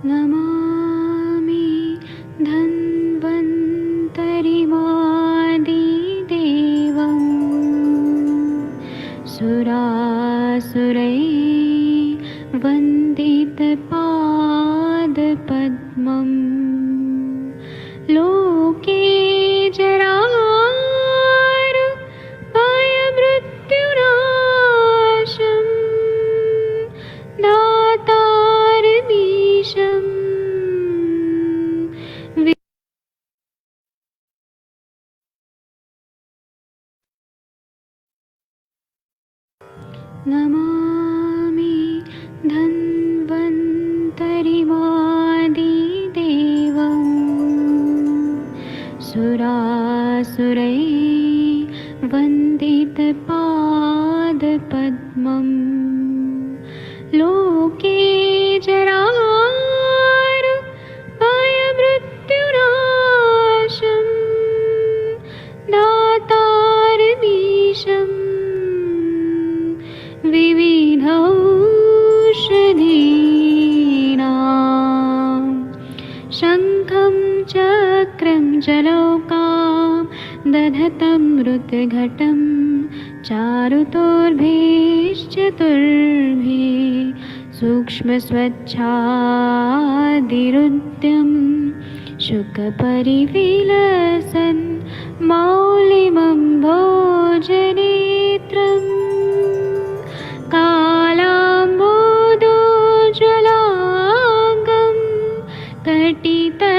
नमामि धन्वन्तरिमादिदेवम् सुरासुरैर्वन्दितपादपद्मम् लोके जरारुभयमृत्युनाशम् दातारमीशम् नमामि धन्वन्तरिमादिदेवम् सुरासुरैर्वन्दितपादपद्मम् लोके जरारुभयमृत्युनाशम् दातारमीशम् विविधौषधीनां शङ्खं चक्रं जलौकां दधतं मृतघटं चारुतोर्भिश्चतुर्भिः सूक्ष्मस्वच्छादिरुद्यं शुकपरिविलसन् मौलिमं भोजनेत्रम् कालाम्बोदोज्ज्वलाङ्गं कटितटविलसत्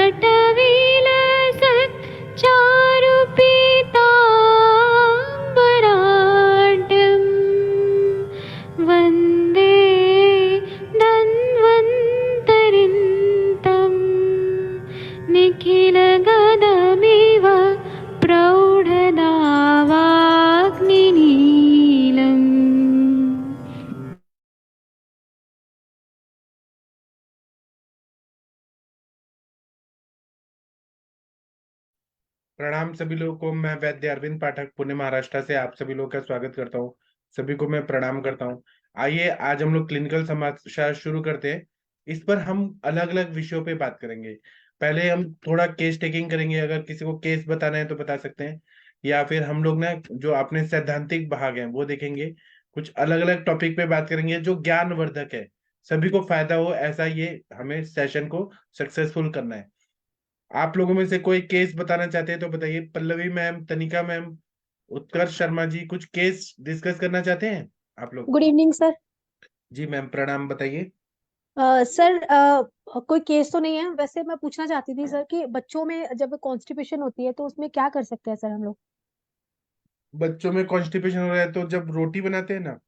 चारुपीताम्बराढ्यं वन्दे धन्वन्तरिन्तं निखिलगदमिव प्रौढदावाग्निनीलम्। प्रणाम सभी लोगों को। मैं वैद्य अरविंद पाठक पुणे महाराष्ट्र से आप सभी लोगों का स्वागत करता हूँ। सभी को मैं प्रणाम करता हूँ। आइए आज हम लोग क्लिनिकल समाचार शुरू करते हैं। इस पर हम अलग अलग विषयों पे बात करेंगे। पहले हम थोड़ा केस टेकिंग करेंगे, अगर किसी को केस बताना है तो बता सकते हैं, या फिर हम लोग ना जो अपने सैद्धांतिक भाग हैं वो देखेंगे। कुछ अलग अलग टॉपिक पे बात करेंगे जो ज्ञानवर्धक है, सभी को फायदा हो, ऐसा ये हमें सेशन को सक्सेसफुल करना है। आप लोगों में से कोई केस बताना चाहते हैं तो बताइए। पल्लवी मैम, तनिका मैम, उत्कर्ष शर्मा जी, कुछ केस डिस्कस करना चाहते हैं आप लोग? Good evening sir. जी मैम, प्रणाम, बताइए। सर कोई केस तो नहीं है, वैसे मैं पूछना चाहती थी सर कि बच्चों में जब कॉन्स्टिपेशन होती है तो उसमें क्या कर सकते हैं सर हम लोग? बच्चों में कॉन्स्टिपेशन हो रहा है तो जब रोटी बनाते हैं ना,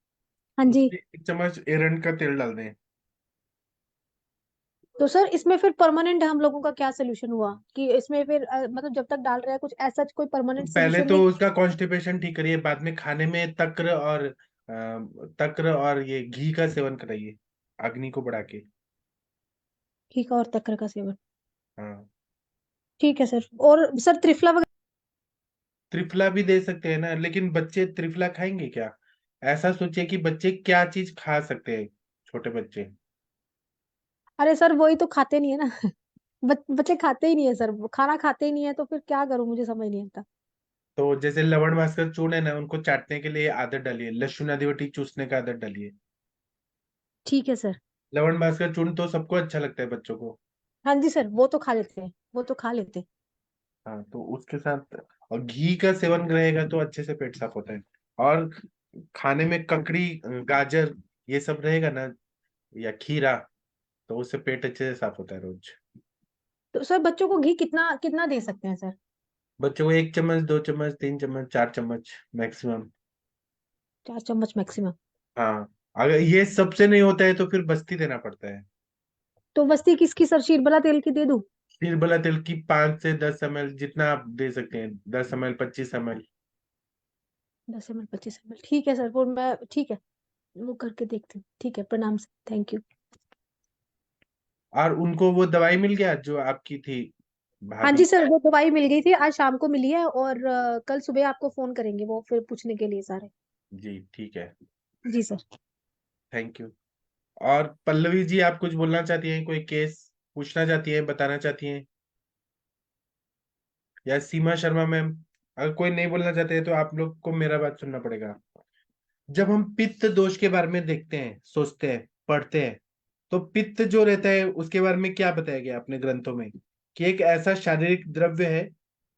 हाँ जी। उसमें 1 चम्मच एरंड का तेल डाल दें। तो सर इसमें फिर परमानेंट हम लोगों का क्या सोल्यूशन हुआ कि इसमें फिर मतलब जब तक डाल रहे हैं कुछ ऐसा कोई तो परमानेंट पहले सोल्यूशन तो नहीं? उसका कॉन्स्टिपेशन ठीक करिए, बाद में खाने में तक्र और ये घी का सेवन कराइए, अग्नि को बढ़ा के। ठीक है, और तक्र का सेवन। हाँ, ठीक है सर। और सर त्रिफला वगैरह? त्रिफला भी दे सकते हैं ना, लेकिन बच्चे त्रिफला खाएंगे क्या? ऐसा सोचिए कि बच्चे क्या चीज खा सकते हैं, छोटे बच्चे। अरे सर वही तो खाते नहीं है ना। बच्चे खाते ही नहीं है सर, वो खाना खाते ही नहीं है, तो फिर क्या करूं, मुझे समझ नहीं आता। तो जैसे लवण भास्कर चूर्ण है ना, उनको चाटने के लिए आदत डालिए, लहसुन आदिवाटी चूसने का आदत डालिए। ठीक है सर। लवण भास्कर चूर्ण तो सबको अच्छा लगता है, बच्चों को। हाँ जी सर, वो तो खा लेते हैं, वो तो खा लेते हैं। हाँ, तो उसके साथ और घी का सेवन रहेगा तो अच्छे से पेट साफ होता है। और खाने में ककड़ी, गाजर, ये सब रहेगा ना, या खीरा, तो उससे पेट अच्छे से साफ होता है रोज। तो सर बच्चों को घी कितना कितना दे सकते हैं सर? बच्चों को 1 चम्मच, 2 चम्मच, 3 चम्मच, 4 चम्मच मैक्सिमम। 4 चम्मच मैक्सिमम? हाँ, अगर ये सबसे नहीं होता है तो फिर बस्ती देना पड़ता है। तो बस्ती किसकी सर, शीरबला तेल की दे दूं? निर्मला तेल की 5 से 10 ml, जितना आप दे सकते हैं, 10 ml, 25 ml। 10 ml, 25 ml, ठीक है सर, वो मैं ठीक है, वो करके देखती हूँ। ठीक है, प्रणाम सर, थैंक यू। और उनको वो दवाई मिल गया जो आपकी थी, हाँ जी भाभी? सर, वो दवाई मिल गई थी, आज शाम को मिली है, और कल सुबह आपको फोन करेंगे वो फिर पूछने के लिए सारे। जी ठीक है। जी सर। Thank you. और पल्लवी जी, आप कुछ बोलना चाहती हैं, कोई केस पूछना चाहती हैं, बताना चाहती हैं? या सीमा शर्मा मैम, अगर कोई नहीं बोलना चाहते हैं तो आप लोग को मेरा बात सुनना पड़ेगा। जब हम पित्त दोष के बारे में देखते हैं, सोचते हैं, पढ़ते हैं, तो पित्त जो रहता है उसके बारे में क्या बताया गया अपने ग्रंथों में, कि एक ऐसा शारीरिक द्रव्य है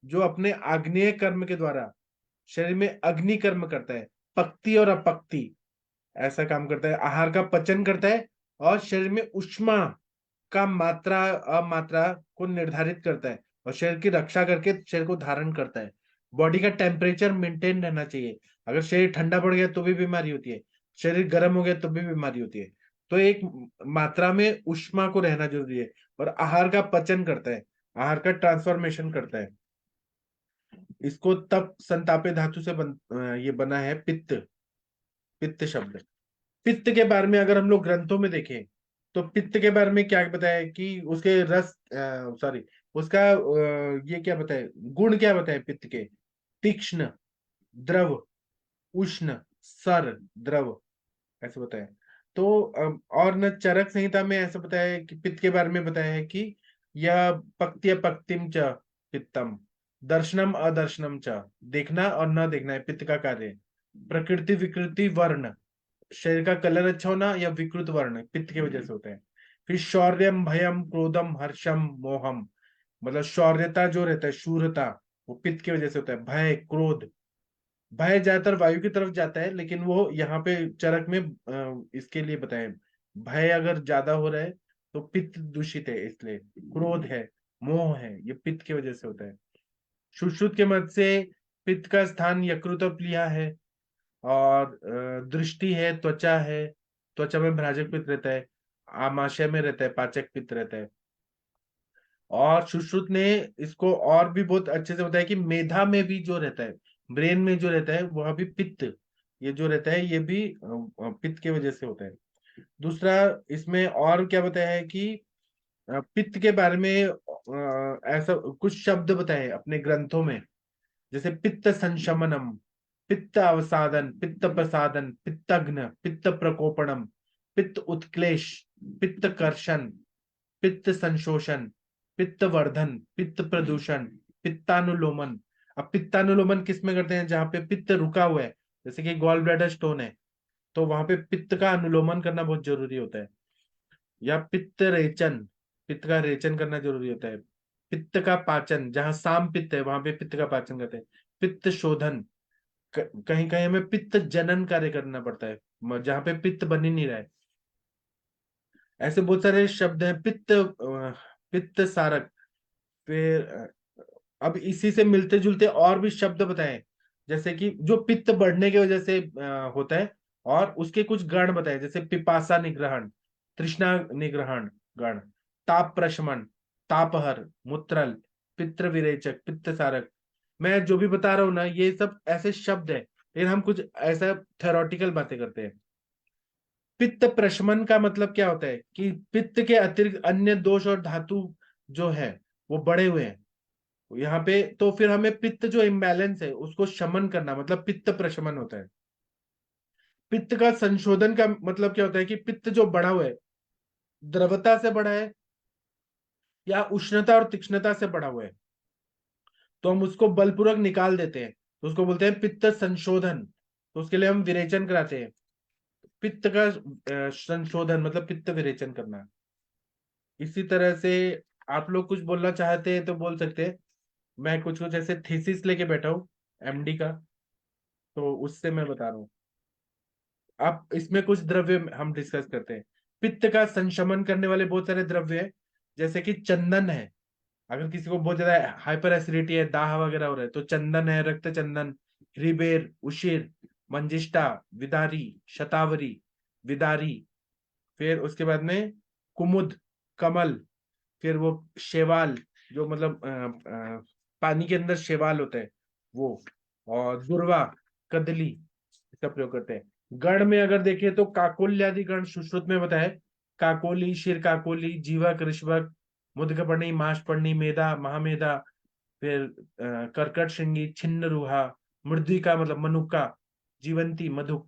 जो अपने आग्नेय कर्म के द्वारा शरीर में अग्नि कर्म करता है, पक्ति और अपक्ति ऐसा काम करता है, आहार का पचन करता है और शरीर में उष्मा का मात्रा अमात्रा को निर्धारित करता है और शरीर की रक्षा करके शरीर को धारण करता है। बॉडी का टेम्परेचर मेंटेन रहना चाहिए। अगर शरीर ठंडा पड़ गया तो भी बीमारी होती है, शरीर गर्म हो गया तो भी बीमारी होती है। तो एक मात्रा में उष्मा को रहना जरूरी है और आहार का पचन करता है, आहार का ट्रांसफॉर्मेशन करता है। इसको तप संतापे धातु से ये बना है पित्त, पित्त शब्द। पित्त के बारे में अगर हम लोग ग्रंथों में देखें तो पित्त के बारे में क्या बताया है कि उसके रस, सॉरी, उसका ये क्या बताए, गुण क्या बताए पित्त के? तीक्ष्ण, द्रव, उष्ण, सर, द्रव, ऐसे बताया। तो और न चरक संहिता में ऐसा बताया है कि पित्त के बारे में बताया है कि यह पक्ति पक्तिम च पित्तम, दर्शनम अदर्शनम च, देखना और न देखना है पित्त का कार्य। प्रकृति विकृति वर्ण, शरीर का कलर अच्छा होना या विकृत वर्ण पित्त की वजह से होता है। फिर शौर्यम भयम क्रोधम हर्षम मोहम, मतलब शौर्यता जो रहता है, शूरता, वो पित्त की वजह से होता है। भय, क्रोध, भय ज्यादातर वायु की तरफ जाता है, लेकिन वो यहाँ पे चरक में इसके लिए बताया, भय अगर ज्यादा हो रहा है तो पित्त दूषित है, इसलिए क्रोध है, मोह है, ये पित्त की वजह से होता है। सुश्रुत के मत से पित्त का स्थान यकृत और प्लीहा है और दृष्टि है, त्वचा है, त्वचा में भ्राजक पित्त रहता है, आमाशय में रहता है पाचक पित्त रहता है। और सुश्रुत ने इसको और भी बहुत अच्छे से बताया कि मेधा में भी जो रहता है, ब्रेन में जो रहता है, वह भी पित्त, ये जो रहता है ये भी पित्त की वजह से होता है। दूसरा, इसमें और क्या बताया है कि पित्त के बारे में ऐसा कुछ शब्द बताए अपने ग्रंथों में, जैसे पित्त संशमनम, पित्त अवसादन, पित्त प्रसादन, पित्तघ्न, पित्त प्रकोपणम, पित्त उत्क्लेश, पित्त कर्षण, पित्त संशोषण, पित्त वर्धन, पित्त प्रदूषण, पित्तानुलोमन। अब पित्तानुलोमन किस में करते हैं? जहां पे पित्त रुका हुआ है, जैसे कि गॉल ब्लैडर स्टोन है, तो वहां पे पित्त का अनुलोमन करना बहुत जरूरी होता है। या पित्त रेचन, पित्त का रेचन करना जरूरी होता है। पित्त का पाचन, जहां साम पित्त है वहां पे पित्त का पाचन करते हैं। पित्त शोधन, कहीं कहीं हमें पित्त जनन कार्य करना पड़ता है, जहां पे पित्त बन ही नहीं रहा है। ऐसे बहुत सारे शब्द हैं। पित्त पित्त सारक। फिर अब इसी से मिलते जुलते और भी शब्द बताए, जैसे कि जो पित्त बढ़ने की वजह से होता है, और उसके कुछ गण बताए, जैसे पिपासा निग्रहण, तृष्णा निग्रहण गण, ताप प्रशमन, तापहर, मूत्रल, पित्र विरेचक, पित्त सारक। मैं जो भी बता रहा हूँ ना, ये सब ऐसे शब्द है, लेकिन हम कुछ ऐसा थ्योरेटिकल बातें करते हैं। पित्त प्रशमन का मतलब क्या होता है कि पित्त के अतिरिक्त अन्य दोष और धातु जो है वो बढ़े हुए हैं यहाँ पे, तो फिर हमें पित्त जो इम्बैलेंस है उसको शमन करना, मतलब पित्त प्रशमन होता है। पित्त का संशोधन का मतलब क्या होता है कि पित्त जो बढ़ा हुआ है, द्रवता से बढ़ा है या उष्णता और तीक्ष्णता से बढ़ा हुआ है, तो हम उसको बलपूर्वक निकाल देते हैं, तो उसको बोलते हैं पित्त संशोधन। तो उसके लिए हम विरेचन कराते हैं। पित्त का संशोधन मतलब पित्त विरेचन करना। इसी तरह से आप लोग कुछ बोलना चाहते हैं तो बोल सकते हैं। मैं कुछ कुछ ऐसे थीसिस लेके बैठा हूँ एमडी का, तो उससे मैं बता रहा हूँ। अब इसमें कुछ द्रव्य हम डिस्कस करते हैं। पित्त का संशमन करने वाले बहुत सारे द्रव्य है, जैसे कि चंदन है। अगर किसी को बहुत ज्यादा हाइपर एसिडिटी है, दाह वगैरह हो रहा है, तो चंदन है, रक्त चंदन, रिबेर, उशिर, मंजिष्ठा, विदारी, शतावरी, विदारी। फिर उसके बाद में कुमुद, कमल, फिर वो शेवाल, जो मतलब पानी के अंदर शेवाल होता है वो, और दुर्वा, कदली, इसका प्रयोग करते हैं। गण में अगर देखें तो काकोल्य आदि गण सुश्रुत में बताए। काकोली, शिर काकोली, जीवक, ऋषभक, मुदगपर्णी, माशपर्णी, मेधा, महामेधा, फिर कर्कट श्रृंगी, छिन्न रुहा, मृद्विका मतलब मनुक्का, जीवंती, मधुक।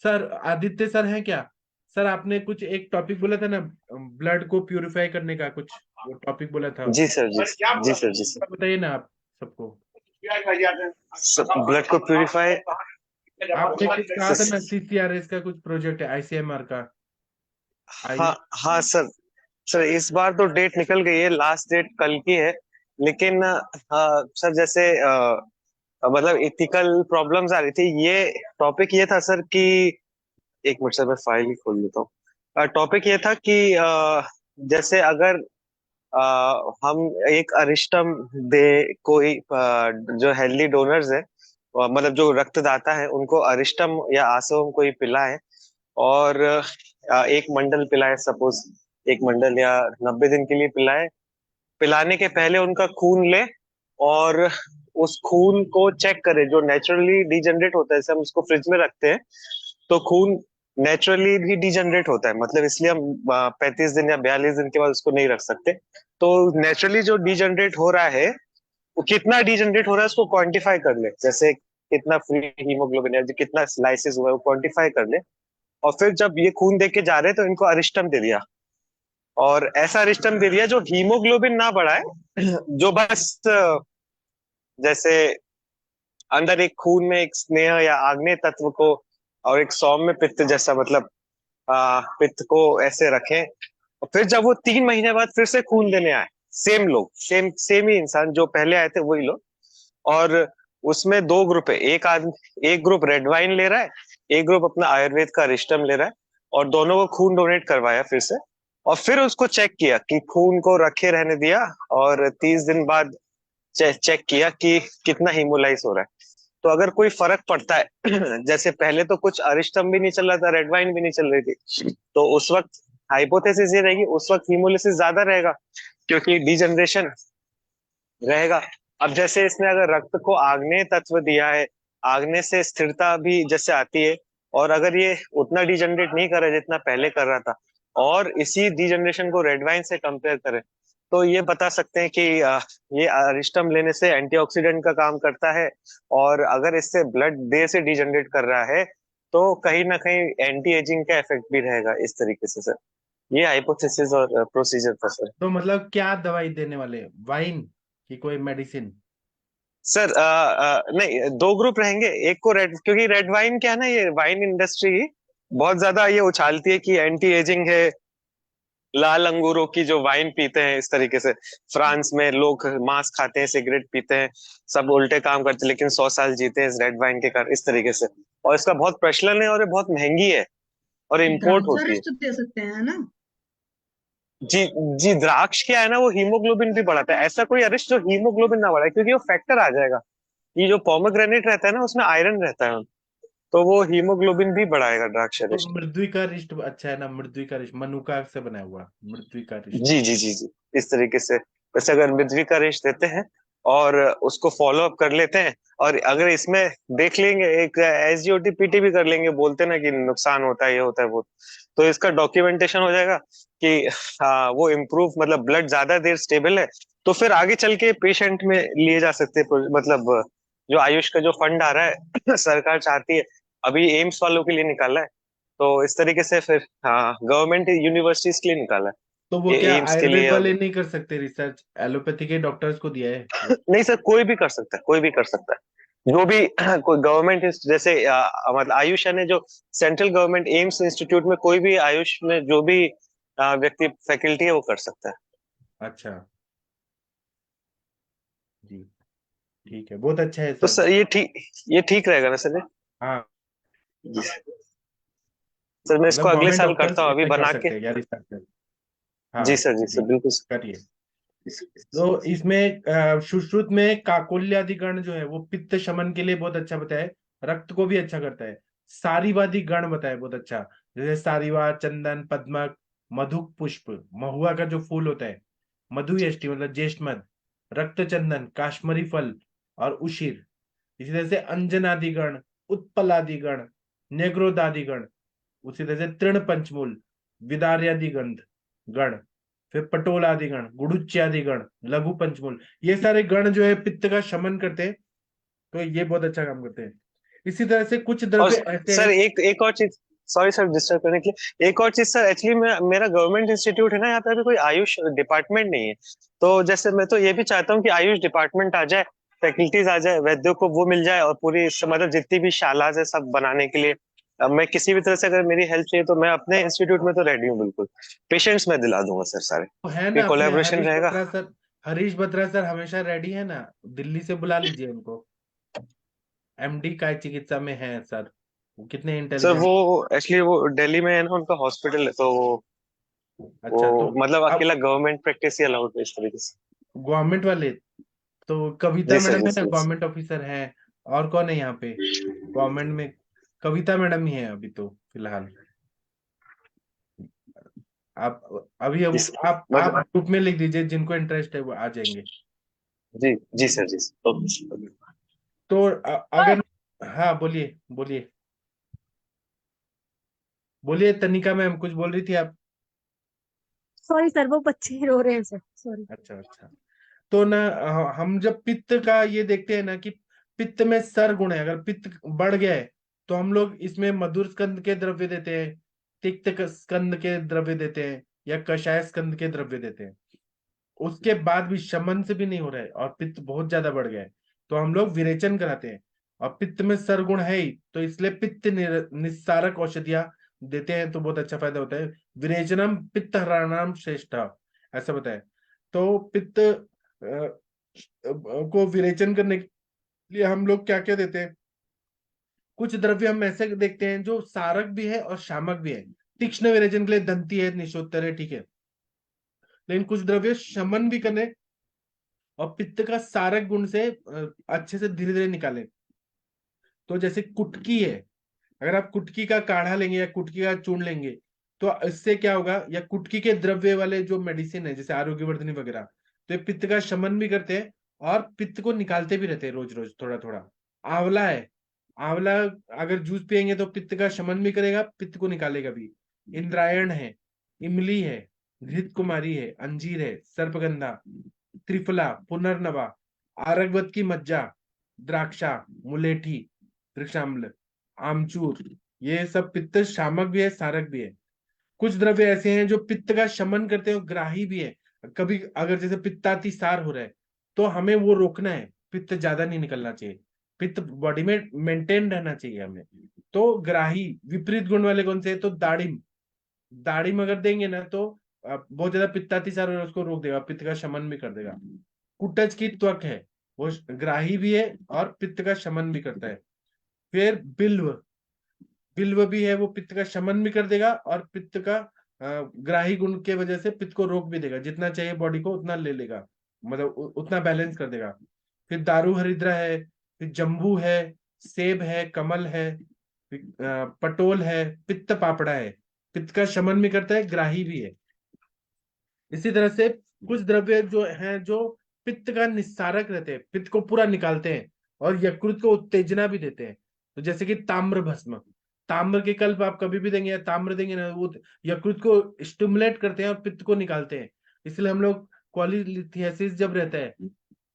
सर, आदित्य सर है क्या? सर आपने कुछ एक टॉपिक बोला था ना, ब्लड को प्यूरिफाई करने का, कुछ वो टॉपिक बोला था, जी सर, जी जी सर, जी सर। बताइए ना आप सबको। ब्लड को प्यूरिफाई आपने कुछ कहा था ना, सर। CCRS का कुछ प्रोजेक्ट है, ICMR का। हाँ हाँ सर। सर इस बार तो डेट निकल गई है, लास्ट डेट कल की है। लेकिन सर जैसे मतलब इथिकल प्रॉब्लम्स आ रही थी। ये टॉपिक ये था सर कि एक मिनट सर, मैं फाइल ही खोल लेता हूँ। टॉपिक ये था कि जैसे अगर हम एक अरिस्टम दे, कोई जो हेल्दी डोनर्स है, मतलब जो रक्तदाता है, उनको अरिस्टम या आसवम कोई पिलाए, और एक मंडल पिलाए सपोज, एक मंडल, या 90 दिन के लिए पिलाए। पिलाने के पहले उनका खून ले, और उस खून को चेक करे जो नेचुरली डिजनरेट होता है। जैसे हम उसको फ्रिज में रखते हैं तो खून नेचुरली भी डिजनरेट होता है, मतलब इसलिए हम 35 दिन या 42 दिन के बाद उसको नहीं रख सकते। तो नेचुरली जो डिजनरेट हो रहा है, वो कितना डिजनरेट हो रहा है उसको क्वांटिफाई कर ले। जैसे कितना फ्री हीमोग्लोबिन है, कितना स्लाइसिस हुआ है, वो क्वांटिफाई कर ले। और फिर जब ये खून दे के जा रहे हैं तो इनको अरिस्टम दे दिया, और ऐसा अरिस्टम दे दिया जो हीमोग्लोबिन ना बढ़ाए, जो बस जैसे अंदर एक खून में एक स्नेह या आग्नेय तत्व को, और एक सौम्य पित्त जैसा, मतलब पित्त को ऐसे रखें। और फिर जब वो 3 महीने बाद फिर से खून देने आए, सेम लोग, सेम सेम ही इंसान जो पहले आए थे वही लोग, और उसमें 2 ग्रुप है। एक ग्रुप रेड वाइन ले रहा है, एक ग्रुप अपना आयुर्वेद का अरिस्टम ले रहा है, और दोनों को खून डोनेट करवाया फिर से। और फिर उसको चेक किया कि खून को रखे रहने दिया, और 30 दिन बाद चेक किया कि कितना हीमोलाइज हो रहा है। तो अगर कोई फर्क पड़ता है जैसे पहले तो कुछ अरिस्टम भी नहीं चल रहा था, रेड वाइन भी नहीं चल रही थी, तो उस वक्त हाइपोथेसिस ये रहेगी, उस वक्त हीमोलिसिस ज्यादा रहेगा, क्योंकि डिजनरेशन रहेगा। अब जैसे इसने अगर रक्त को आग्नेय तत्व दिया है, आग्नेय से स्थिरता भी जैसे आती है, और अगर ये उतना डिजनरेट नहीं कर रहा है जितना पहले कर रहा था, और इसी डिजनरेशन को रेड वाइन से कंपेयर करें, तो ये बता सकते हैं कि ये अरिस्टम लेने से एंटीऑक्सीडेंट का काम करता है, और अगर इससे ब्लड देर से डिजनरेट कर रहा है तो कहीं ना कहीं एंटी एजिंग का इफेक्ट भी रहेगा, इस तरीके से सर। ये हाइपोथेसिस और प्रोसीजर था सर। तो मतलब क्या दवाई देने वाले, वाइन की कोई मेडिसिन? सर नहीं, 2 ग्रुप रहेंगे। एक को रेड, क्योंकि रेड वाइन क्या है ना, ये वाइन इंडस्ट्री बहुत ज्यादा ये उछालती है कि एंटी एजिंग है, लाल अंगूरों की जो वाइन पीते हैं इस तरीके से। फ्रांस में लोग मांस खाते हैं, सिगरेट पीते हैं, सब उल्टे काम करते हैं, लेकिन 100 साल जीते हैं इस रेड वाइन के कारण, इस तरीके से। और इसका बहुत प्रचलन है, और ये बहुत महंगी है, और इम्पोर्ट द्राक्षा होती है। रिष्ट दे सकते हैं, है ना? जी जी, द्राक्ष क्या है ना, वो हीमोग्लोबिन भी बढ़ाता है। ऐसा कोई अरिष्ट जो हीमोग्लोबिन ना बढ़ाए, क्योंकि वो फैक्टर आ जाएगा। ये जो पोमोग्रेनेट रहता है ना, उसमें आयरन रहता है, तो वो हीमोग्लोबिन भी बढ़ाएगा द्राक्ष तो अरिष्ट। मृद्वी का रिष्ट अच्छा है ना, मृद्वी का रिष्ट मनुका से बना हुआ मृद्वी का रिष्ट। जी जी जी जी, इस तरीके से। वैसे अगर मृद्वी का रेश देते हैं और उसको फॉलो अप कर लेते हैं, और अगर इसमें देख लेंगे, एक SGOT PT भी कर लेंगे, बोलते ना कि नुकसान होता है, ये होता है वो, तो इसका डॉक्यूमेंटेशन हो जाएगा कि हाँ वो इम्प्रूव, मतलब ब्लड ज्यादा देर स्टेबल है, तो फिर आगे चल के पेशेंट में लिए जा सकते हैं। मतलब जो आयुष का जो फंड आ रहा है सरकार चाहती है, अभी एम्स वालों के लिए निकाला है, तो इस तरीके से फिर हाँ गवर्नमेंट यूनिवर्सिटीज के लिए निकाला है, तो वो ये क्या एम्स के आयुर्वेद लिए। वाले नहीं कर सकते रिसर्च? एलोपैथी के डॉक्टर्स को दिया है वो। नहीं सर, कोई भी कर सकता है, कोई भी कर सकता है, जो भी कोई गवर्नमेंट जैसे मतलब आयुष ने जो सेंट्रल गवर्नमेंट एम्स इंस्टीट्यूट में, कोई भी आयुष में जो भी व्यक्ति फैकल्टी है वो कर सकता है। अच्छा जी, ठीक है, बहुत अच्छा है तो सर। सर ये ठीक रहेगा ना सर? हाँ, जी सर, मैं इसको मतलब अगले गवर्नमेंट साल डॉक्टर्स करता हूँ अभी इसमें कर बना के। सकते हैं या रिसर्च? जी हाँ सर, जी जी, सर, बिल्कुल सर। करिए। तो इसमें सुश्रुत में काकोल्यादि गण जो है वो पित्त शमन के लिए बहुत अच्छा बताया है, रक्त को भी अच्छा करता है। सारीवादी गण बताया बहुत अच्छा, जैसे सारीवा, चंदन, पद्मक, मधुक पुष्प, महुआ का जो फूल होता है, मधु यष्टि मतलब ज्येष्ठ मध, रक्त चंदन, काश्मीरी फल और उशिर। इसी तरह से अंजनादि गण, उत्पलादि गण, नेग्रोदादि गण, उसी तरह से तृण पंचमूल, विदार्यादि गंध गण, फिर पटोल आदि गण, गुडुच्यादि गण, लघु पंचमूल, ये सारे गण जो है पित्त का शमन करते हैं, तो ये बहुत अच्छा काम करते हैं। इसी तरह से कुछ और द्रव्य ऐसे सर हैं। एक और चीज, सॉरी सर डिस्टर्ब करने के लिए। एक और चीज सर, एक्चुअली मेरा गवर्नमेंट इंस्टीट्यूट है ना, यहाँ पे अभी कोई आयुष डिपार्टमेंट नहीं है। तो जैसे मैं तो ये भी चाहता हूँ कि आयुष डिपार्टमेंट आ जाए, फैकल्टीज आ जाए, वैद्यों को वो मिल जाए, और पूरी मतलब जितनी भी शालाज है सब बनाने के लिए। मैं किसी भी तरह से अगर मेरी हेल्प चाहिए तो मैं अपने इंस्टीट्यूट में तो रेडी हूँ बिल्कुल। पेशेंट्स में दिला दूंगा सर सारे। तो है ये ना अपने कोलैबोरेशन रहेगा। हरीश बत्रा सर हमेशा रेडी है ना, दिल्ली से बुला लीजिए उनको। एमडी काय चिकित्सा में है सर, वो कितने सर इंटेलिजेंट। वो एक्चुअली वो दिल्ली में है ना, उनका हॉस्पिटल है, तो वो अच्छा तो मतलब अब अकेला गवर्नमेंट प्रैक्टिस ही अलाउड है इस तरीके से। गवर्नमेंट वाले, तो कविता जी सर, मैडम जी है ना सर, जी सर। गवर्नमेंट ऑफिसर है। और कौन है यहाँ पे गवर्नमेंट में? कविता मैडम ही है अभी तो फिलहाल। आप अभी जी अब सर। आप मतलब ग्रुप में लिख दीजिए, जिनको इंटरेस्ट है वो आ जाएंगे। जी जी सर, जी सर, ओके। तो सर अगर, हाँ बोलिए बोलिए बोलिए, तनिका मैम कुछ बोल रही थी आप। सॉरी सर, वो बच्चे रो रहे हैं सर, सॉरी। अच्छा अच्छा। तो ना हम जब पित्त का ये देखते हैं ना कि पित्त में सर गुण है, अगर पित्त बढ़ गया है तो हम लोग इसमें मधुर स्कंद के द्रव्य देते हैं, तिक्त स्कंद के द्रव्य देते हैं, या कषाय स्कंद के द्रव्य देते हैं। उसके बाद भी शमन से भी नहीं हो रहा है और पित्त बहुत ज्यादा बढ़ गया है, तो हम लोग विरेचन कराते हैं। और पित्त में सरगुण है ही, तो इसलिए पित्त निस्सारक औषधियां देते हैं, तो बहुत अच्छा फायदा होता है। विरेचनम पित्त हराणाम श्रेष्ठ, ऐसा बताया। तो पित्त को विरेचन करने के लिए हम लोग क्या क्या देते हैं? कुछ द्रव्य हम ऐसे देखते हैं जो सारक भी है और शामक भी है। तीक्ष्ण विरेचन के लिए दंती है, निशोत्तर है, ठीक है। लेकिन कुछ द्रव्य शमन भी करने और पित्त का सारक गुण से अच्छे से धीरे धीरे निकालें। तो जैसे कुटकी है, अगर आप कुटकी का काढ़ा लेंगे या कुटकी का चूर्ण लेंगे तो इससे क्या होगा, या कुटकी के द्रव्य वाले जो मेडिसिन है जैसे आरोग्यवर्धनी वगैरह, तो ये पित्त का शमन भी करते हैं और पित्त को निकालते भी रहते हैं रोज रोज थोड़ा थोड़ा। आंवला है, आंवला अगर जूस पियेंगे तो पित्त का शमन भी करेगा, पित्त को निकालेगा भी। इंद्रायण है, इमली है, घृत कुमारी है, अंजीर है, सर्पगंधा, त्रिफला, पुनर्नवा, आरगवत की मज्जा, द्राक्षा, मुलेठी, वृक्षाम्ल, आमचूर, ये सब पित्त शामक भी है, सारक भी है। कुछ द्रव्य ऐसे हैं जो पित्त का शमन करते हैं और ग्राही भी है। कभी अगर जैसे पित्तातिसार हो रहा है तो हमें वो रोकना है, पित्त ज्यादा नहीं निकलना चाहिए, पित्त बॉडी में मेंटेन रहना चाहिए हमें। तो ग्राही विपरीत गुण वाले कौन से हैं? तो दाड़िम, दाड़िम अगर देंगे ना तो बहुत ज्यादा पित्तातिसार हो रहा है उसको रोक देगा, पित्त का शमन भी कर देगा। कुटज की त्वक है, वो ग्राही भी है और पित्त का शमन भी करता है। फिर बिल्व, बिल्व भी है, वो पित्त का शमन भी कर देगा और पित्त का ग्राही गुण के वजह से पित्त को रोक भी देगा, जितना चाहिए बॉडी को उतना ले लेगा, मतलब उतना बैलेंस कर देगा। फिर दारू हरिद्रा है, फिर जम्बू है, सेब है, कमल है, फिर, पटोल है, पित्त पापड़ा है, पित्त का शमन भी करता है, ग्राही भी है। इसी तरह से कुछ द्रव्य जो हैं जो पित्त का निस्सारक रहते हैं, पित्त को पूरा निकालते हैं और यकृत को उत्तेजना भी देते हैं। तो जैसे कि ताम्र भस्म, ताम्र के कल्प आप कभी भी देंगे या ताम्र देंगे ना, वो यकृत को स्टिमुलेट करते हैं और पित्त को निकालते हैं। इसलिए हम लोग कॉलीलिथियासिस जब रहता है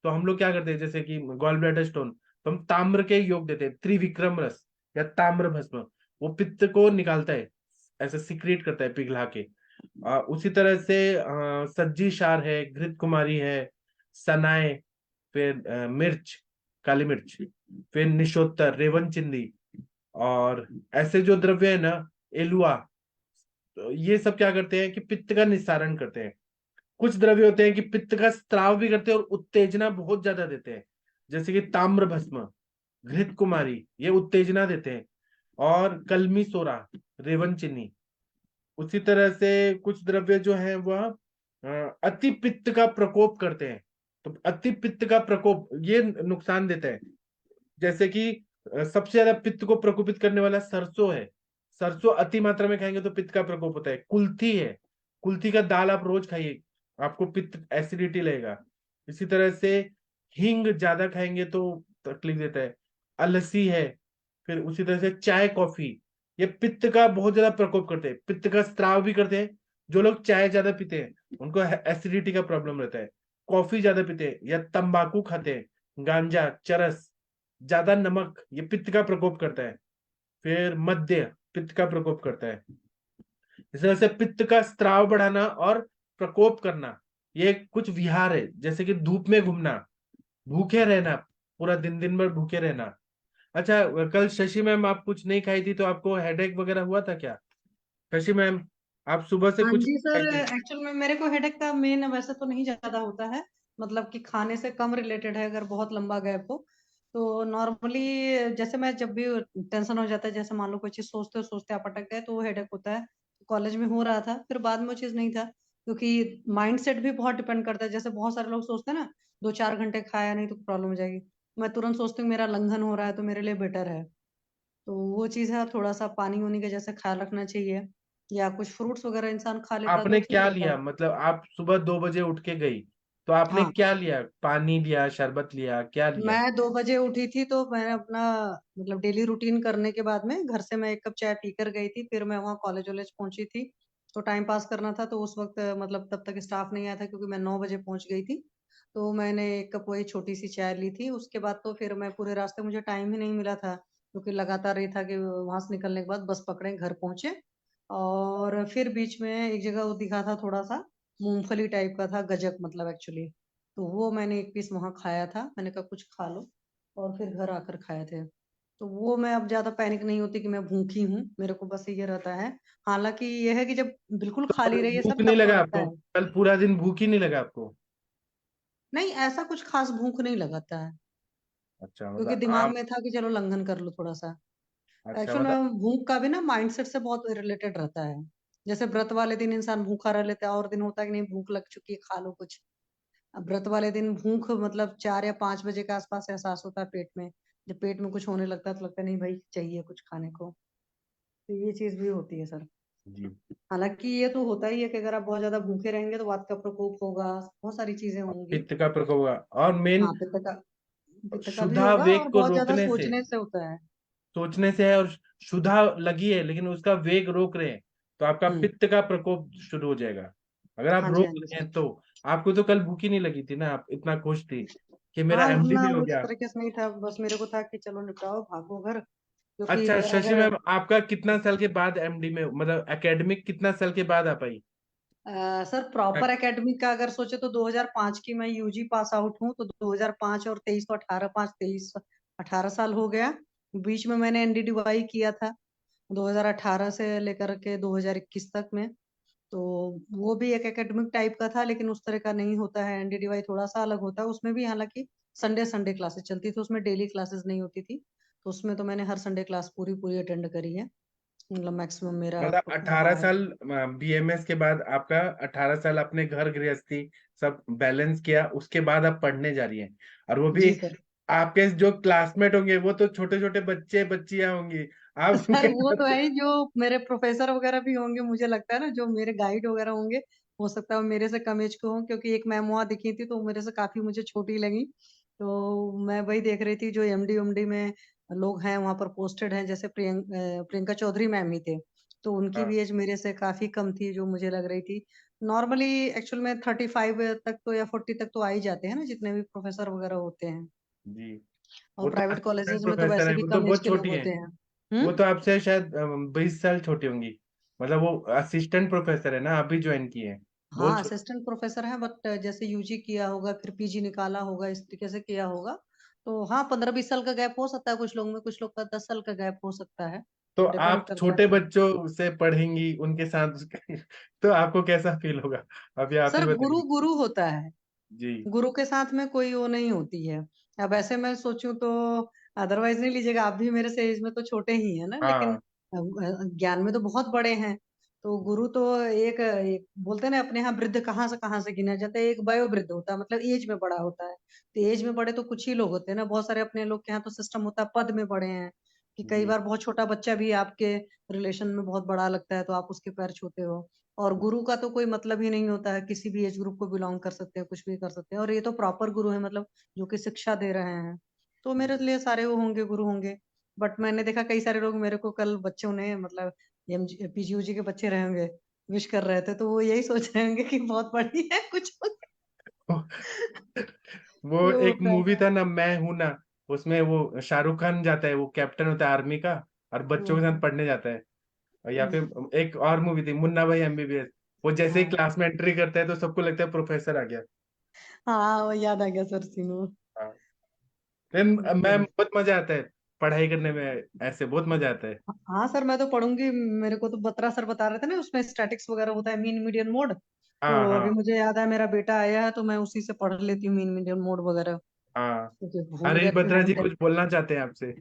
तो हम लोग क्या करते हैं, जैसे कि गॉल ब्लैडर स्टोन, तो हम ताम्र के योग देते हैं, त्रिविक्रम रस या ताम्र भस्म, वो पित्त को निकालता है, ऐसा सिक्रिएट करता है पिघला के। उसी तरह से सज्जी क्षार है, घृत कुमारी है, सनाए, फिर मिर्च, काली मिर्च, फिर निशोत्तर, रेवन चिंदी, और ऐसे जो द्रव्य है ना, एलुआ, तो ये सब क्या करते हैं कि पित्त का निस्सारण करते हैं। कुछ द्रव्य होते हैं कि पित्त का स्त्राव भी करते हैं और उत्तेजना बहुत ज्यादा देते हैं, जैसे कि ताम्र भस्म, घृत कुमारी, ये उत्तेजना देते हैं, और कलमी सोरा, रेवन चिन्नी। उसी तरह से कुछ द्रव्य जो है वह अति पित्त का प्रकोप करते हैं। तो अति पित्त का प्रकोप ये नुकसान देता है, जैसे कि सबसे ज्यादा पित्त को प्रकोपित करने वाला सरसों है। सरसों अति मात्रा में खाएंगे तो पित्त का प्रकोप होता है। कुल्थी है, कुल्थी का दाल आप रोज खाइए, आपको पित्त एसिडिटी लगेगा। इसी तरह से हींग ज्यादा खाएंगे तो तकलीफ देता है। अलसी है, फिर उसी तरह से चाय कॉफी, ये पित्त का बहुत ज्यादा प्रकोप करते हैं, पित्त का स्त्राव भी करते हैं। जो लोग चाय ज्यादा पीते हैं उनको एसिडिटी का प्रॉब्लम रहता है। कॉफी ज्यादा पीते हैं या तंबाकू खाते हैं, गांजा, चरस, ज्यादा नमक, ये पित्त का प्रकोप करता है। फिर मद्य, पित्त का प्रकोप करता है। इस तरह से पित्त का स्त्राव बढ़ाना और प्रकोप करना, ये कुछ विहार है, जैसे कि धूप में घूमना, भूखे रहना, पूरा दिन दिन भर भूखे रहना। अच्छा, कल शशि मैम आप कुछ नहीं खाई थी तो आपको हेडेक वगैरह हुआ था क्या? शशि मैम, आप सुबह से हाँ कुछ जी नहीं सर, खाई थी? एक्चुअल में मेरे को हेडेक का मेन वैसे तो नहीं ज्यादा होता है, मतलब कि खाने से कम रिलेटेड है, अगर बहुत लंबा गैप हो तो नॉर्मली जैसे मैं जब भी टेंशन हो जाता है, जैसे मान लो कोई चीज सोचते सोचते आप अटक गए तो वो हेडेक होता है। कॉलेज में हो रहा था, फिर बाद में वो चीज नहीं था, क्योंकि माइंड सेट भी बहुत डिपेंड करता है। जैसे बहुत सारे लोग सोचते हैं ना 2-4 घंटे खाया नहीं तो प्रॉब्लम हो जाएगी, मैं तुरंत सोचती हूँ मेरा लंघन हो रहा है तो मेरे लिए बेटर है। तो वो चीज है, थोड़ा सा पानी वानी का जैसे ख्याल रखना चाहिए, या कुछ फ्रूट्स वगैरह इंसान खा लेता है तो आपने ठीक क्या रहता लिया, है। मतलब आप सुबह 2 बजे उठ के गई तो आपने हाँ, क्या लिया? पानी लिया, शरबत लिया, क्या लिया? मैं 2 बजे उठी थी तो मैंने अपना मतलब डेली रूटीन करने के बाद में घर से मैं 1 कप चाय पीकर गई थी, फिर मैं वहाँ कॉलेज वॉलेज पहुंची थी। तो टाइम पास करना था, तो उस वक्त मतलब तब तक स्टाफ नहीं आया था, क्योंकि मैं 9 बजे पहुंच गई थी। तो मैंने 1 कप वही छोटी सी चाय ली थी। उसके बाद तो फिर मैं पूरे रास्ते, मुझे टाइम ही नहीं मिला था, क्योंकि लगातार ये था कि वहां से निकलने के बाद बस पकड़े घर पहुंचे। और फिर बीच में एक जगह वो दिखा था, थोड़ा सा मूंगफली टाइप का था, गजक मतलब एक्चुअली। तो वो मैंने 1 पीस वहां खाया था, मैंने कहा कुछ खा लो, और फिर घर आकर खाए थे। तो वो मैं अब ज्यादा पैनिक नहीं होती कि मैं भूखी हूँ, मेरे को बस ये रहता है। हालांकि ये है कि जब बिल्कुल तो खाली कल रही है भूख सर नहीं तब तो लगा लगता आपको? है। कल पूरा दिन भूख ही नहीं लगा आपको? नहीं, ऐसा कुछ खास भूख नहीं लगाता है, अच्छा, क्योंकि मतलब दिमाग आप, में था कि चलो लंघन कर लो थोड़ा सा। अच्छा एक्चुअल मतलब, में भूख का भी ना माइंडसेट से बहुत रिलेटेड रहता है। जैसे व्रत वाले दिन इंसान भूखा रह लेता है, और दिन होता है कि नहीं भूख लग चुकी है खा लो कुछ। अब व्रत वाले दिन भूख मतलब 4 या 5 बजे के आसपास एहसास होता है पेट में। जब पेट में कुछ होने लगता है तो लगता है नहीं भाई चाहिए कुछ खाने को। तो ये चीज भी होती है सर। जी, हालांकि ये तो होता ही है कि अगर आप बहुत ज्यादा भूखे रहेंगे तो वात का प्रकोप होगा, बहुत सारी चीजें होंगी। पित्त का प्रकोप होगा, और मेन हाँ, पित्त का भी क्षुधा होगा, वेग और को बहुत ज्यादा रोकने से, सोचने से होता है। सोचने से है, और क्षुधा लगी है लेकिन उसका वेग रोक रहे हैं तो आपका हम्म। पित्त का प्रकोप शुरू हो जाएगा। अगर आप हाँ जी, रोक हाँ जी रहे सर। हैं तो। आपको तो कल भूखी नहीं लगी थी ना, आप इतना खुश थी कि मेरा हाँ, एमडी उतना भी हो उस गया। तरीके से नहीं था, बस मेरे को था कि चलो निपटाओ भागो घर, क्योंकि अच्छा शशि अगर मैम, आपका कितना साल के बाद एमडी में, मतलब एकेडमिक कितना साल के बाद आ पाई? सर प्रॉपर एकेडमिक का अगर सोचे तो 2005 की मैं यूजी पास आउट हूँ, तो 2005 और 23 तो 18 साल हो गया। बीच में मैंने एनडीडीवाई किया था 2018 से लेकर के 2021 तक में। तो वो भी एक एकेडमिक टाइप का था, लेकिन उस तरह का नहीं होता है। एनडीडीवाई थोड़ा सा अलग होता है, उसमें भी हालांकि संडे संडे क्लासेस चलती थी, उसमें डेली क्लासेस नहीं होती थी। तो उसमें तो मैंने हर संडे क्लास पूरी पूरी अटेंड करी है, मतलब मैक्सिमम मेरा मतलब रहा 18 है। साल बीएमएस के बाद आपका 18 साल अपने घर गृहस्थी सब बैलेंस किया, उसके बाद आप पढ़ने जा रही हैं, और वो भी जी सर। आपके जो क्लासमेट होंगे वो तो छोटे छोटे बच्चे बच्चियां होंगी, आप सर उनके वो तो साथ। है ही, जो मेरे प्रोफेसर वगैरह भी होंगे, मुझे लगता है ना जो मेरे गाइड वगैरह होंगे, हो सकता है वो मेरे से कम एज के हों, क्योंकि एक मैम वहाँ दिखी थी तो मेरे से काफी मुझे छोटी लगी। तो मैं वही देख रही थी जो एमडी उमडी में लोग हैं वहाँ पर पोस्टेड हैं, जैसे प्रियंका चौधरी मैम ही थे। तो उनकी हाँ भी एज मेरे से काफी कम थी, जो मुझे लग रही थी। नॉर्मली एक्चुअल में 35 तक तो या 40 तक तो आ ही जाते हैं ना, जितने भी प्रोफेसर वगैरह होते हैं। जी, और वो तो प्राइवेट असिस्टेंट कॉलेजेस में तो प्रोफेसर वैसे है, भी वो तो कम एज बहुत के लोग छोटी है। होते हैं। वो हम्म। तो आपसे शायद 20 साल छोटी होंगी, मतलब वो असिस्टेंट प्रोफेसर है ना, अभी ज्वाइन किए हैं, बहुत हाँ, छोटी। असिस्टेंट प्रोफेसर है, बट जैसे यूजी किया होगा फिर पीजी निकाला होगा, इस तरीके से किया होगा। तो हाँ, 15-20 साल का गैप हो सकता है कुछ लोग में, कुछ लोग का 10 साल का गैप हो सकता है। तो डिपेंड आप करता है। छोटे बच्चों से पढ़ेंगी उनके साथ तो आपको कैसा फील होगा? अभी आप ही सर गुरु बताइए। गुरु होता है, जी, गुरु के साथ में कोई वो नहीं होती है। अब ऐसे मैं सोचूं तो अदरवाइज नहीं लीजिएगा, आप भी मेरे से एज में तो छोटे ही हैं ना, लेकिन हाँ ज्ञान में तो बहुत बड़े हैं। तो गुरु तो एक बोलते हैं ना, अपने यहाँ वृद्ध कहाँ से गिना जाता है, एक वयो वृद्ध होता है, मतलब एज में बड़ा होता है। तो एज में बड़े तो कुछ ही लोग होते हैं ना, बहुत सारे अपने लोग के यहाँ तो सिस्टम होता है पद में बड़े हैं, कि कई जी, बार बहुत छोटा बच्चा भी आपके रिलेशन में बहुत बड़ा लगता है तो आप उसके पैर छूते हो। और गुरु का तो कोई मतलब ही नहीं होता है, किसी भी एज ग्रुप को बिलोंग कर सकते हैं, कुछ भी कर सकते हैं, और ये तो प्रॉपर गुरु है, मतलब जो कि शिक्षा दे रहे हैं। तो मेरे लिए सारे वो होंगे, गुरु होंगे। बट मैंने देखा कई सारे लोग मेरे को कल बच्चों ने मतलब पीजीयूजी के बच्चे रहे होंगे, विश कर रहे थे, तो वो यही सोच रहे होंगे कि बहुत बड़ी है कुछ वो ये एक होता मूवी है। था ना, मैं हूं ना, उसमें वो शाहरुख खान जाता है, वो कैप्टन होता है आर्मी का, और बच्चों के साथ हम्म। पढ़ने जाता है। या फिर एक और मूवी थी मुन्ना भाई एमबीबीएस, वो जैसे ही हाँ क्लास में एंट्री करता है तो सबको लगता है प्रोफेसर आ गया। हाँ वो याद आ गया सर सीन वो। हाँ। लेकिन मैं बिल्कुल। बहुत मजा आता है पढ़ाई करने में, ऐसे बहुत मजा आता है। हाँ सर मैं तो पढ़ूंगी। मेरे को तो बत्रा सर बता रहे थे ना उसमें स्टैटिक्स वगैरह होता है, मीन मीडियन मोड। तो हाँ अभी हाँ मुझे याद है मेरा बेटा आया है तो मैं उसी से पढ़ लेती हूँ मीन मीडियन मोड वगैरह, हाँ। क्योंकि भूल हरीश गए थे बत्रा नाइन जी टेन। कुछ बोलना चाहते हैं आपसे?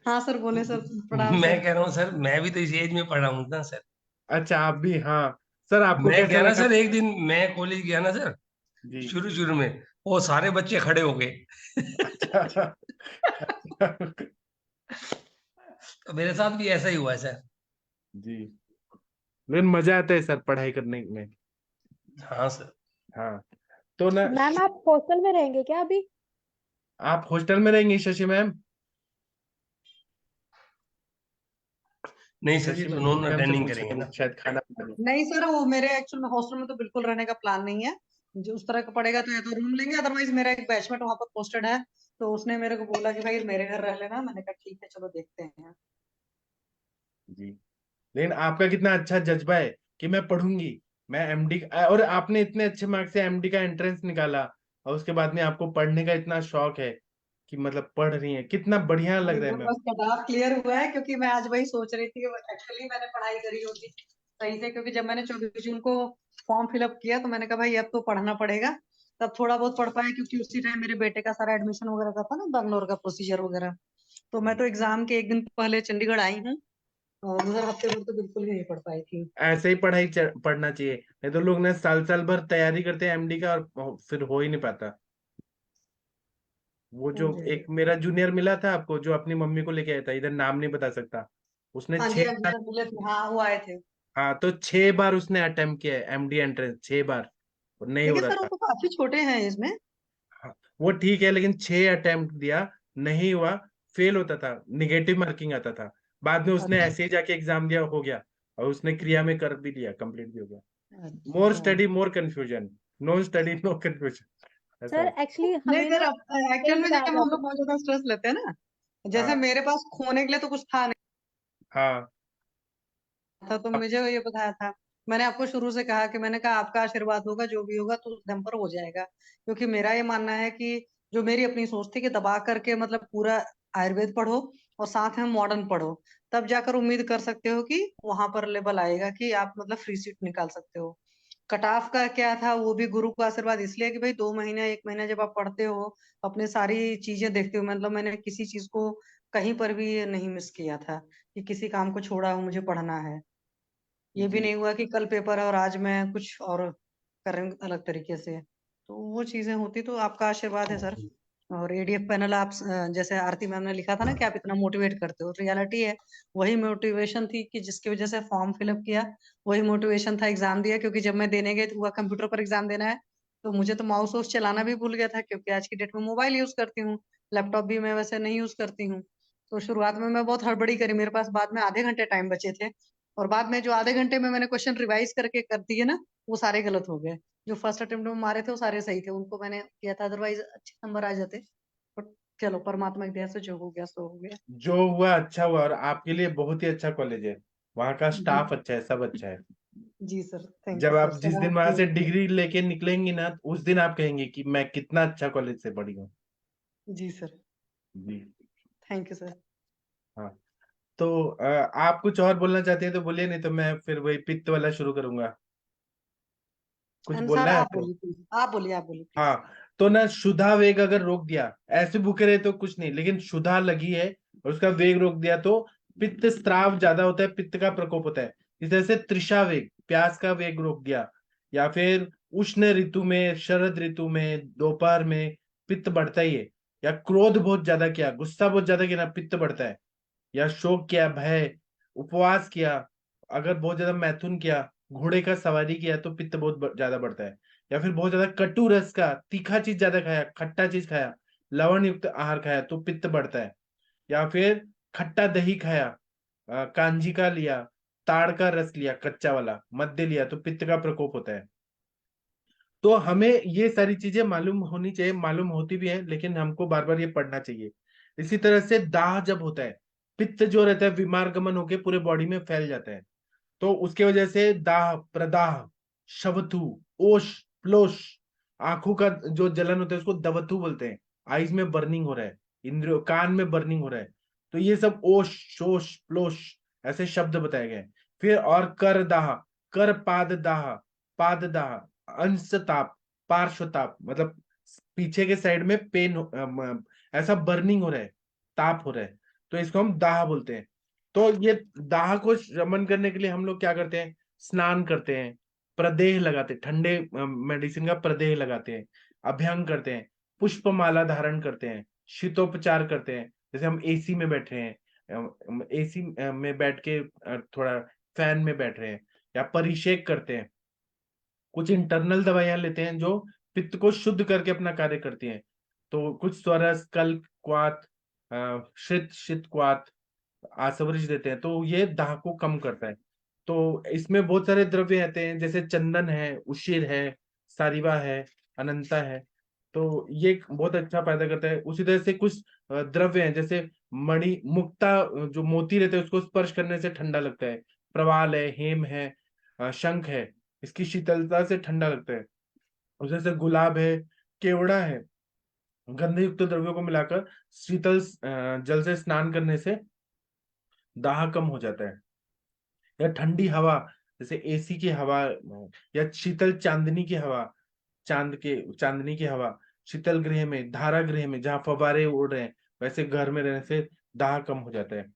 हाँ सर बोले सर, प्रणाम मैं सर। कह रहा हूँ सर, मैं भी तो इस एज में पढ़ा हूँ ना सर। अच्छा आप भी, हाँ। सर आपको मैं कैसा गया ना लगा? सर, एक दिन मैं कॉलेज गया ना सर, जी। शुरू शुरू में वो सारे बच्चे खड़े हो गए। अच्छा। तो मेरे साथ भी ऐसा ही हुआ है सर। जी। लेकिन मजा आता है सर पढ़ाई करने में। हाँ सर। हाँ। तो ना मैम आप हॉस्टल में रहेंगे क्या अभी? आप हॉस्टल में रहेंगी शशि मैम? नहीं सर जी, शशि तो नॉन मैम से अटेंडिंग पूछ करेंगे रहे ना। हैं, शायद खाना बना रही नहीं सर वो मेरे एक्चुअल में हॉस्टल में तो बिल्कुल रहने का प्लान नहीं है। जो उस तरह का पड़ेगा तो या तो रूम लेंगे, अदरवाइज मेरा एक बैचमेट वहां पर पोस्टेड है, तो उसने मेरे को बोला कि भाई मेरे घर रह लेना। मैंने कहा ठीक है चलो देखते हैं। है। जी। लेकिन आपका कितना अच्छा जज्बा है कि मैं पढ़ूंगी, मैं एमडी, और आपने इतने अच्छे मार्क्स से एमडी का एंट्रेंस निकाला, और उसके बाद में आपको पढ़ने का इतना शौक है कि मतलब पढ़ रही है, कितना बढ़िया लग अभी रहा है मेरे मैम। पास कट ऑफ क्लियर हुआ है, क्योंकि मैं आज वही सोच रही थी कि एक्चुअली मैंने पढ़ाई करी होती सही से, क्योंकि जब मैंने 24 जून को फॉर्म फिलअप किया तो मैंने कहा भाई अब तो पढ़ना पड़ेगा। तब थोड़ा बहुत पढ़ पाया, क्योंकि उसी टाइम मेरे बेटे का सारा एडमिशन वगैरह का था ना, बैंगलोर का प्रोसीजर वगैरह। तो मैं तो एग्जाम के एक दिन पहले चंडीगढ़ आई हूँ, और उधर हफ्ते भर तो बिल्कुल भी नहीं पढ़ पाई थी। ऐसे ही पढ़ना चाहिए, नहीं तो लोग ने साल साल भर तैयारी करते हैं एमडी का और फिर हो ही नहीं पाता। वो हाँ जो जी एक मेरा जूनियर मिला था आपको, जो अपनी मम्मी को लेके आया था, इधर नाम नहीं बता सकता, उसने हाँ जी, हाँ जी 6 बार, सर मिले थे, हाँ वो आए थे। हाँ तो 6 बार उसने अटेम्प्ट किया है एमडी एंट्रेंस, 6 बार, और नहीं हो लेकिन रहा सर वो था। तो काफी छोटे हैं इसमें। हाँ, वो ठीक है, लेकिन 6 अटेम्प्ट दिया, नहीं हुआ, फेल होता था, निगेटिव मार्किंग आता था। बाद में उसने अच्छा ऐसे ही जाके एग्जाम दिया, हो गया, और उसने क्रिया में कर भी लिया, कंप्लीट भी हो गया। मोर अच्छा। Study more confusion, no study no confusion, ऐसा सर हो। एक्चुअली नहीं हमें सर, ना एक्चुअल यही में बताया जब हम जाता लोग बहुत ज्यादा स्ट्रेस लेते हैं ना, जैसे हाँ मेरे पास खोने के लिए तो कुछ था हाँ था, तो मुझे ये बताया था। मैंने आपको शुरू से कहा कि मैंने कहा आपका आशीर्वाद होगा, जो भी होगा तो उस दम पर हो जाएगा, क्योंकि मेरा ये मानना है कि जो मेरी अपनी सोच थी कि दबा करके मतलब पूरा आयुर्वेद पढ़ो और साथ में मॉडर्न पढ़ो, तब जाकर उम्मीद कर सकते हो कि वहां पर लेवल आएगा कि आप मतलब फ्री सीट निकाल सकते हो। कट ऑफ का क्या था, वो भी गुरु का आशीर्वाद इसलिए कि भाई 2 महीने 1 महीना जब आप पढ़ते हो, अपने सारी चीजें देखते हो, मतलब मैंने किसी चीज को कहीं पर भी नहीं मिस किया था कि किसी काम को छोड़ा हो, मुझे पढ़ना है। ये भी जी नहीं हुआ कि कल पेपर है और आज मैं कुछ और करें अलग तरीके से। तो वो चीजें होती, तो आपका आशीर्वाद है सर। और एडीएफ पैनल आप जैसे आरती मैम ने लिखा था ना कि आप इतना मोटिवेट करते हो, रियलिटी है वही मोटिवेशन थी कि जिसकी वजह से फॉर्म फिलअप किया, वही मोटिवेशन था एग्जाम दिया। क्योंकि जब मैं देने गई तो हुआ कंप्यूटर पर एग्जाम देना है, तो मुझे तो माउस वाउस चलाना भी भूल गया था, क्योंकि आज की डेट में मोबाइल यूज करती हूँ, लैपटॉप भी मैं वैसे नहीं यूज करती हूँ। तो शुरुआत में मैं बहुत हड़बड़ी करी, मेरे पास बाद में आधे घंटे टाइम बचे थे, और बाद में जो आधे घंटे में मैंने क्वेश्चन रिवाइज करके कर दिए ना, वो सारे गलत हो गए। जो फर्स्ट अटेम्प्ट में मारे थे वो सारे सही थे, उनको मैंने किया था, अदरवाइज अच्छे नंबर आ जाते। बट चलो परमात्मा की दया से जो हो गया सो हो गया। जो हुआ अच्छा हुआ, और आपके लिए बहुत ही अच्छा कॉलेज है, वहाँ का जी स्टाफ अच्छा है, सब अच्छा है। जी सर, थैंक जब यू सर, आप जिस सर दिन वहां आपकी से डिग्री लेके निकलेंगी ना, उस दिन आप कहेंगे कि मैं कितना अच्छा कॉलेज से पढ़ी हूँ। जी सर, जी। Thank you sir. हाँ। तो आप कुछ और बोलना चाहते हैं तो बोलिए, नहीं तो मैं फिर वही पित्त वाला शुरू करूंगा। कुछ सर बोलना है आप आपको? बोलिए प्लीज, आप बोलिए, आप बोलिए प्लीज। हाँ। तो ना शुद्धा वेग अगर रोक दिया, ऐसे भूखे रहे तो कुछ नहीं, लेकिन शुद्धा लगी है और उसका वेग रोक दिया तो पित्त स्त्राव ज्यादा होता है, पित्त का प्रकोप होता है। इस तरह से त्रिषा वेग, प्यास का वेग रोक दिया, या फिर उष्ण ऋतु में, शरद ऋतु में, दोपहर में पित्त बढ़ता ही है। या क्रोध बहुत ज्यादा किया, गुस्सा बहुत ज्यादा किया ना, पित्त बढ़ता है। या शोक किया, भय, उपवास किया, अगर बहुत ज्यादा मैथुन किया, घोड़े का सवारी किया तो पित्त बहुत ज्यादा बढ़ता है। या फिर बहुत ज्यादा कटु रस का, तीखा चीज ज्यादा खाया, खट्टा चीज खाया, लवण युक्त आहार खाया तो पित्त बढ़ता है। या फिर खट्टा दही खाया, कांजी का लिया, ताड़ का रस लिया, कच्चा वाला मध्य लिया तो पित्त का प्रकोप होता है। तो हमें ये सारी चीजें मालूम होनी चाहिए, मालूम होती भी है, लेकिन हमको बार बार ये पढ़ना चाहिए। इसी तरह से दाह जब होता है पित्त जो रहता है विमार्गमन होके पूरे बॉडी में फैल जाता है, तो उसके वजह से दाह, प्रदाह, शवथु, ओश, प्लोश, आंखों का जो जलन होता है उसको दवथु बोलते हैं। आईज में बर्निंग हो रहा है, इंद्रियों कान में बर्निंग हो रहा है, तो ये सब ओश, शोष, प्लोश ऐसे शब्द बताए गए। फिर और कर दाह, कर पाद दाह, पाद दाह, अंश ताप, पार्श्व ताप, मतलब पीछे के साइड में पेन, ऐसा बर्निंग हो रहा है, ताप हो रहा है, तो इसको हम दाह बोलते हैं। तो ये दाह को शमन करने के लिए हम लोग क्या करते हैं, स्नान करते हैं, प्रदेह लगाते हैं, ठंडे मेडिसिन का प्रदेह लगाते हैं, अभ्यंग करते हैं, पुष्पमाला धारण करते हैं, शीतोपचार करते हैं, जैसे हम एसी में बैठे हैं, एसी में बैठ के थोड़ा फैन में बैठ रहे हैं, या परिषेक करते हैं। कुछ इंटरनल दवाइयां लेते हैं जो पित्त को शुद्ध करके अपना कार्य करती हैं, तो कुछ स्वरस, कल्प, क्वाथ, श्रित, शित क्वाथ, आसवरिश देते हैं, तो ये दाह को कम करता है। तो इसमें बहुत सारे द्रव्य आते हैं, जैसे चंदन है, उशीर है, सारिवा है, अनंता है, तो ये बहुत अच्छा फायदा करता है। उसी तरह से कुछ द्रव्य हैं, जैसे मणि मुक्ता, जो मोती रहते हैं उसको स्पर्श करने से ठंडा लगता है, प्रवाल है, हेम है, शंख है, इसकी शीतलता से ठंडा लगता है। उसी तरह से गुलाब है, केवड़ा है, गंधयुक्त द्रव्यों को मिलाकर शीतल जल से स्नान करने से दाह कम हो जाता है। या ठंडी हवा, जैसे एसी की हवा, या शीतल चांदनी की हवा, चांदनी की हवा, शीतल गृह में, धारा गृह में जहाँ फव्वारे उड़ रहे हैं, वैसे घर में रहने से दाह कम हो जाता है।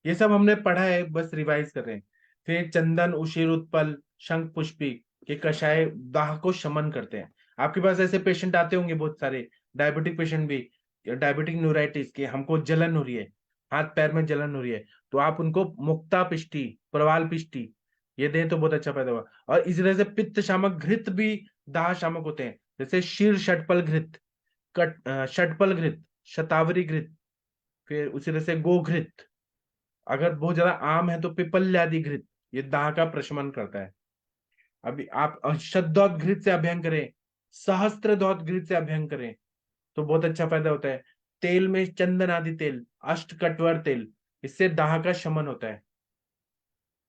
ये सब हमने पढ़ा है, बस रिवाइज कर रहे हैं। फिर चंदन, उशीर, उत्पल, शंख पुष्पी के कषाय दाह को शमन करते हैं। आपके पास ऐसे पेशेंट आते होंगे बहुत सारे, डायबिटिक पेशेंट भी, डायबिटिक न्यूराइटिस के, हमको जलन हो रही है, हाथ पैर में जलन हो रही है, तो आप उनको मुक्ता पिष्टी, प्रवाल पिष्टी ये दें तो बहुत अच्छा फायदा होगा। और इसी तरह से पित्त शामक घृत भी दाह शामक होते हैं, जैसे शीर षटपल घृत, षटपल घृत, शतावरी घृत, फिर उसी तरह से गोघृत, अगर बहुत ज्यादा आम है तो पिपल्यादि घृत, ये दाह का प्रशमन करता है। अभी आप शतदौत घृत से अभ्यंग करें, सहस्त्रदौत घृत से अभ्यंग करें, तो बहुत अच्छा फायदा होता है। तेल में चंदन आदि तेल, अष्टकट्वर तेल, इससे दाह का शमन होता है।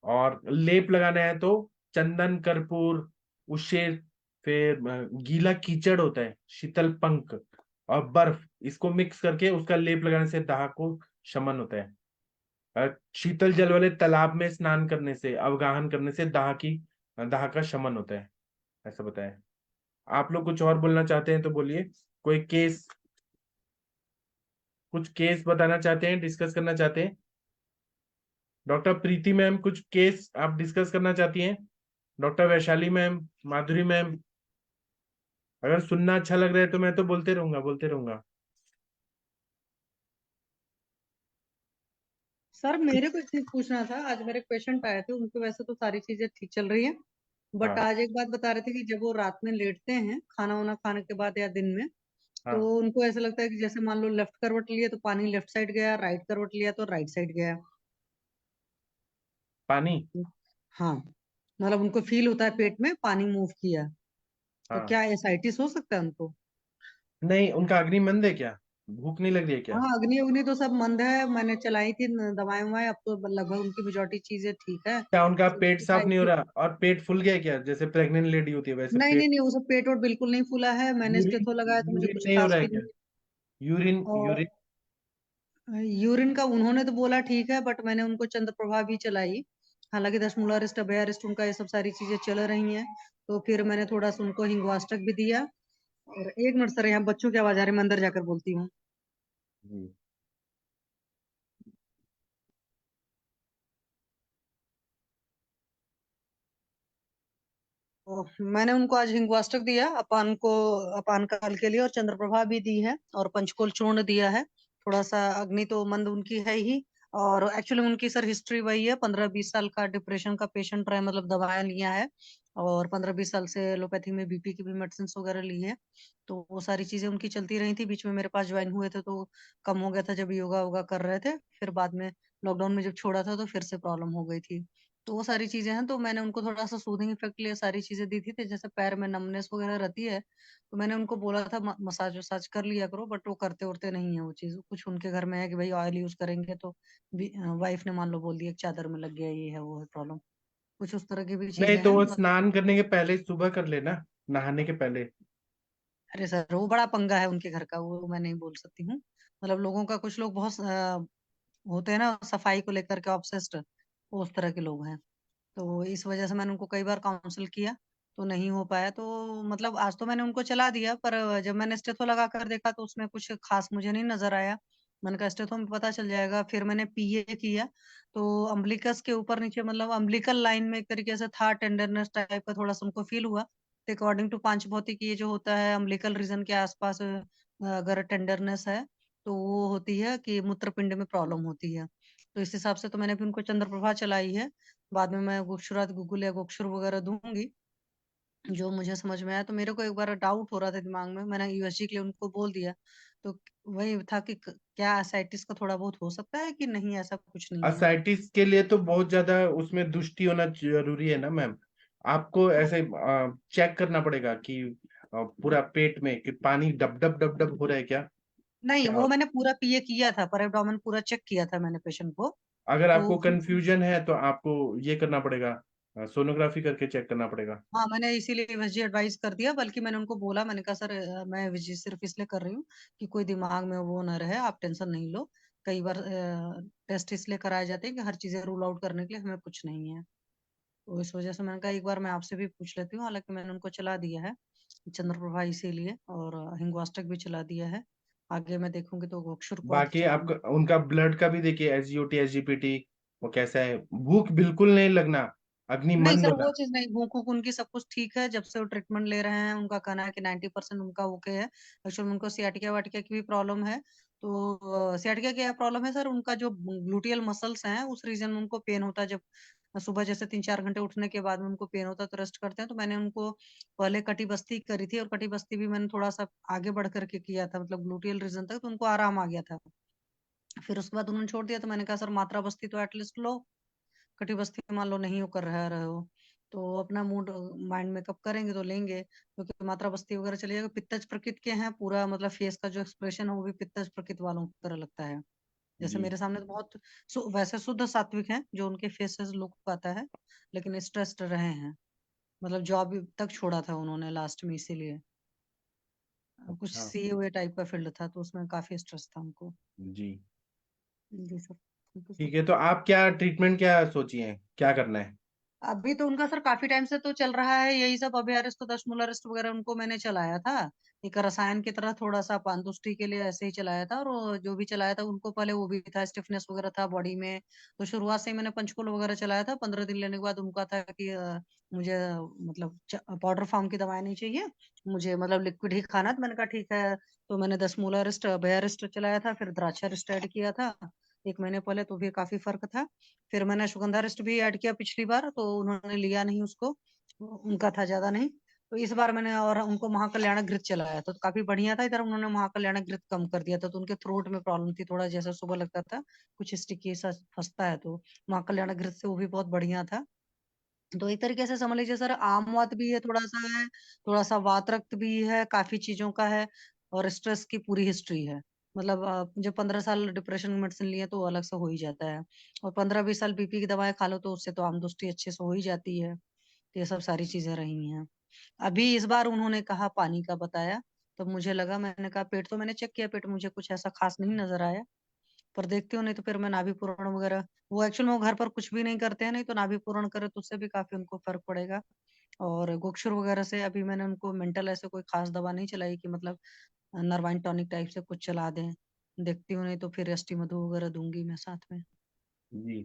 और लेप लगाना है तो चंदन, कर्पूर, उशेर, फिर गीला कीचड़ होता है, शीतल पंख और बर्फ, इसको मिक्स करके उसका लेप लगाने से दाह को शमन होता है। शीतल जल वाले तालाब में स्नान करने से, अवगाहन करने से दाह का शमन होता है, ऐसा बताया। आप लोग कुछ और बोलना चाहते हैं तो बोलिए, कोई केस, कुछ केस बताना चाहते हैं, डिस्कस करना चाहते हैं। डॉक्टर प्रीति मैम कुछ केस आप डिस्कस करना चाहती हैं, डॉक्टर वैशाली मैम, माधुरी मैम, अगर सुनना अच्छा लग रहा है तो मैं तो बोलते रहूंगा, बोलते रहूंगा। सर मेरे को एक चीज पूछना था, आज मेरे पेशेंट आए थे, उनके वैसे तो सारी चीजें ठीक चल रही है, बट हाँ आज एक बात बता रहे थे कि जब वो रात में लेटते हैं खाना वाना खाने के बाद या दिन में, तो हाँ। उनको ऐसा लगता है कि जैसे मान लो लेफ्ट करवट लिए तो पानी लेफ्ट साइड गया, राइट करवट लिया तो राइट साइड गया। पानी। हाँ, मतलब उनको फील होता है पेट में पानी मूव किया, तो हाँ, क्या एसाइटिस हो सकता है उनको? नहीं उनका अग्नि मंद है क्या, भूख नहीं लग रही है क्या? हाँ, अग्नि उग्नि तो सब मंद है, मैंने चलाई थी दवाएं ववाएं, अब तो लगभग उनकी मेजोरिटी चीजें ठीक है। क्या उनका पेट तो साफ नहीं हो टाइप रहा और पेट फुल गया है क्या, जैसे प्रेग्नेंट लेडी होती है वैसे नहीं पेट? नहीं नहीं, वो सब पेट वोट बिल्कुल नहीं फूला है, मैंने यूरिन, स्टेथो लगाया तो मुझे यूरिन कुछ नहीं हो खास रहा है फील क्या? नहीं। यूरिन, और यूरिन। यूरिन का उन्होंने तो बोला ठीक है, बट मैंने उनको चंद्रप्रभा भी चलाई, हालांकि दशमूला रिस्ट, अभया रिस्ट, उनका ये सब सारी चीजें चल रही हैं। तो फिर मैंने थोड़ा सा उनको हिंगवाष्टक भी दिया। और एक मिनट सर, यहाँ बच्चों की आवाज आ रही है, मैं अंदर जाकर बोलती हूँ। जी। तो मैंने उनको आज हिंगवाष्टक दिया, अपान को, अपान काल के लिए, और चंद्रप्रभा भी दी है, और पंचकोल चूर्ण दिया है। थोड़ा सा अग्नि तो मंद उनकी है ही, और एक्चुअली उनकी सर हिस्ट्री वही है, 15-20 साल का डिप्रेशन का पेशेंट रहे, मतलब दवाएं लिया है, और 15-20 साल से एलोपैथी में बीपी की भी मेडिसिन वगैरह ली है। तो वो सारी चीजें उनकी चलती रही थी, बीच में मेरे पास ज्वाइन हुए थे तो कम हो गया था जब योगा वोगा कर रहे थे, फिर बाद में लॉकडाउन में जब छोड़ा था तो फिर से प्रॉब्लम हो गई थी। तो वो सारी चीजें हैं, तो मैंने उनको थोड़ा सा सूदिंग इफेक्ट के लिए सारी चीजें दी थी, तो जैसे पैर में नमनेस वगैरह रहती है, तो मैंने उनको बोला था मसाज वसाज कर लिया करो, बट वो करते उरते नहीं है वो चीज। कुछ उनके घर में है कि भाई ऑयल यूज करेंगे तो वाइफ ने मान लो बोल दिया कि चादर में लग गया, ये है वो है प्रॉब्लम। कुछ उस तरह की भी नहीं चीजें तो हैं वो मतलब। स्नान करने के पहले सुबह कर लेना, नहाने के पहले। अरे सर वो बड़ा पंगा है उनके घर का, वो मैं नहीं बोल सकती हूँ। मतलब लोगों का, कुछ लोग बहुत होते हैं ना सफाई को लेकर के ऑब्सेस्ड, वो उस तरह के लोग हैं। तो इस वजह से मैंने उनको कई बार काउंसिल किया, तो नहीं हो पाया। तो मतलब आज तो मैंने उनको चला दिया, पर जब मैंने स्टेथो लगा कर देखा तो उसमें कुछ खास मुझे नहीं नजर आया। मैंने कहा स्टेथो में पता चल जाएगा। फिर मैंने पीए किया, तो अम्बिलिकस के ऊपर नीचे मतलब अम्बिलिकल लाइन में एक तरीके से था, टेंडरनेस टाइप का थोड़ा सा उनको फील हुआ। तो अकॉर्डिंग टू पांचभौतिक ये जो होता है अम्बिलिकल रीजन के आसपास अगर टेंडरनेस है, तो वो होती है कि मूत्रपिंड में प्रॉब्लम होती है। तो इस हिसाब से तो मैंने भी उनको चंद्रप्रभा चलाई है। बाद में मैं गोक्षुरात गुगुल या गोक्षुर वगैरह दूंगी जो मुझे समझ में आया। तो मेरे को एक बार डाउट हो रहा था दिमाग में, मैंने यूएसजी के लिए उनको बोल दिया। तो वही था कि क्या एसाइटिस का थोड़ा बहुत हो सकता है कि नहीं, ऐसा कुछ नहीं है। असाइटिस के लिए तो बहुत ज्यादा उसमें दृष्टि होना जरूरी है ना मैम। आपको ऐसे चेक करना पड़ेगा कि पूरा पेट में कि पानी डब डब डब डब हो रहा है क्या। नहीं, क्या वो मैंने पूरा पीए किया था, पर एब्डोमेन पूरा चेक किया था मैंने पेशेंट को। अगर तो आपको कंफ्यूजन है तो आपको ये करना पड़ेगा, सोनोग्राफी करके चेक करना पड़ेगा। हाँ, मैंने इसीलिए यूएसजी एडवाइस कर दिया। बल्कि मैंने उनको बोला, मैंने कहा सर मैं यूएसजी सिर्फ इसलिए कर रही हूँ कि कोई दिमाग में वो ना रहे, आप टेंशन नहीं लो। कई बार टेस्ट इसलिए कराए जाते हैं कि हर चीजें रूल आउट करने के लिए, हमें कुछ नहीं है। तो इस वजह से मैंने कहा एक बार मैं आपसे भी पूछ लेती हूँ। हालांकि मैंने उनको चला दिया है चंद्रप्रभा इसीलिए, और हिंगवास्टक भी चला दिया है। आगे मैं देखूंगी तो गोक्षुर को बाकी चलाऊंगी। आपका उनका ब्लड का भी देखिए, एसजीओटी एसजीपीटी वो कैसा है, भूख बिल्कुल नहीं लगना, नहीं अग्निमंद सर, वो होना। चीज नहीं, भूख वूख उनकी सब कुछ ठीक है। जब से वो ट्रीटमेंट ले रहे हैं उनका कहना है कि 90% उनका ओके है। एक्चुअली उनको सियाटिका वाटिका की भी प्रॉब्लम है। तो सियाटिका क्या प्रॉब्लम है सर, उनका जो ग्लूटियल मसल्स हैं उस रीजन में उनको पेन होता है। जब सुबह जैसे 3-4 घंटे उठने के बाद में उनको पेन होता है तो रेस्ट करते हैं। तो मैंने उनको पहले कटी बस्ती करी थी, और कटी बस्ती भी मैंने थोड़ा सा आगे बढ़ करके किया था, मतलब ग्लूटियल रीजन तक, तो उनको आराम आ गया था। फिर उसके बाद उन्होंने छोड़ दिया, तो मैंने कहा सर मात्रा बस्ती तो एटलीस्ट लो। कटी बस्ती मान लो नहीं हो कर रहे हो, तो अपना मूड माइंड मेकअप करेंगे तो लेंगे, क्योंकि मात्रा बस्ती वगैरह चली जाएगा। पित्तज प्रकृति के हैं, पूरा मतलब फेस का जो एक्सप्रेशन है वो भी पित्तज प्रकृति वालों की तरह लगता है। जैसे जी। मेरे सामने तो बहुत वैसे शुद्ध सात्विक हैं जो उनके फेस से लुक आता है, लेकिन स्ट्रेस्ड रहे हैं। मतलब जॉब तक छोड़ा था उन्होंने लास्ट में, इसीलिए कुछ अच्छा। सीए टाइप का फील्ड था, तो उसमें काफी स्ट्रेस था उनको। जी। जी सर, थैंक यू सर। ठीक है, तो आप क्या ट्रीटमेंट क्या सोची हैं, क्या करना है। अभी तो उनका सर काफी टाइम से तो चल रहा है यही सब, अभ्यारिस्ट दशमूल अरिस्ट वगैरह उनको मैंने चलाया था। एक रसायन की तरह थोड़ा सा पानदुष्टि के लिए ऐसे ही चलाया था। और वो जो भी चलाया था उनको पहले वो भी था, स्टिफनेस वगैरह था बॉडी में। तो शुरुआत से ही मैंने पंचकुल वगैरह चलाया था। 15 दिन लेने के बाद उनका था कि मुझे मतलब पाउडर फॉर्म की दवाएं नहीं चाहिए, मुझे मतलब लिक्विड ही खाना। तो मैंने कहा ठीक है। तो मैंने दशमूला अरिस्ट अभयारिस्ट चलाया था, फिर द्राक्षारिस्ट ऐड किया था 1 महीने पहले, तो भी काफी फर्क था। फिर मैंने सुगंधारिस्ट भी ऐड किया पिछली बार, तो उन्होंने लिया नहीं उसको, उनका था ज्यादा नहीं। तो इस बार मैंने और उनको महाकल्याण घृत चलाया था, तो काफी बढ़िया था। इधर उन्होंने महाकल्याण घृत कम कर दिया था, तो उनके थ्रोट में प्रॉब्लम थी थोड़ा, जैसा सुबह लगता था कुछ स्टिकी सा फंसता है, तो महाकल्याण घृत से वो भी बहुत बढ़िया था। तो एक तरीके से समझ लीजिए सर, आम वात भी है थोड़ा सा है, थोड़ा सा वात रक्त भी है, काफी चीजों का है, और स्ट्रेस की पूरी हिस्ट्री है। मतलब जब 15 साल डिप्रेशन की मेडिसिन लिए तो वो अलग से हो ही जाता है, और 15-20 साल बीपी की दवाएं खा लो तो उससे तो आमदोस्ती अच्छे से हो ही जाती है। तो ये सब सारी चीजें रही हैं। अभी इस बार उन्होंने कहा पानी का बताया, तो मुझे लगा, मैंने कहा पेट तो मैंने चेक किया, पेट मुझे कुछ ऐसा खास नहीं नजर आया, पर देखती हूँ नहीं तो फिर मैं नाभि पूरण वगैरह, वो एक्चुअल में वो घर पर कुछ भी नहीं करते हैं, नहीं तो नाभि पूरण करे तो उससे भी काफी उनको फर्क पड़ेगा। और गोक्षुर वगैरह से अभी मैंने उनको मेंटल ऐसे कोई खास दवा नहीं चलाई कि मतलब नरवाइन टॉनिक टाइप से कुछ चला दें। देखती हूँ नहीं तो फिर एसटी मधु वगैरह दूंगी मैं साथ में। जी।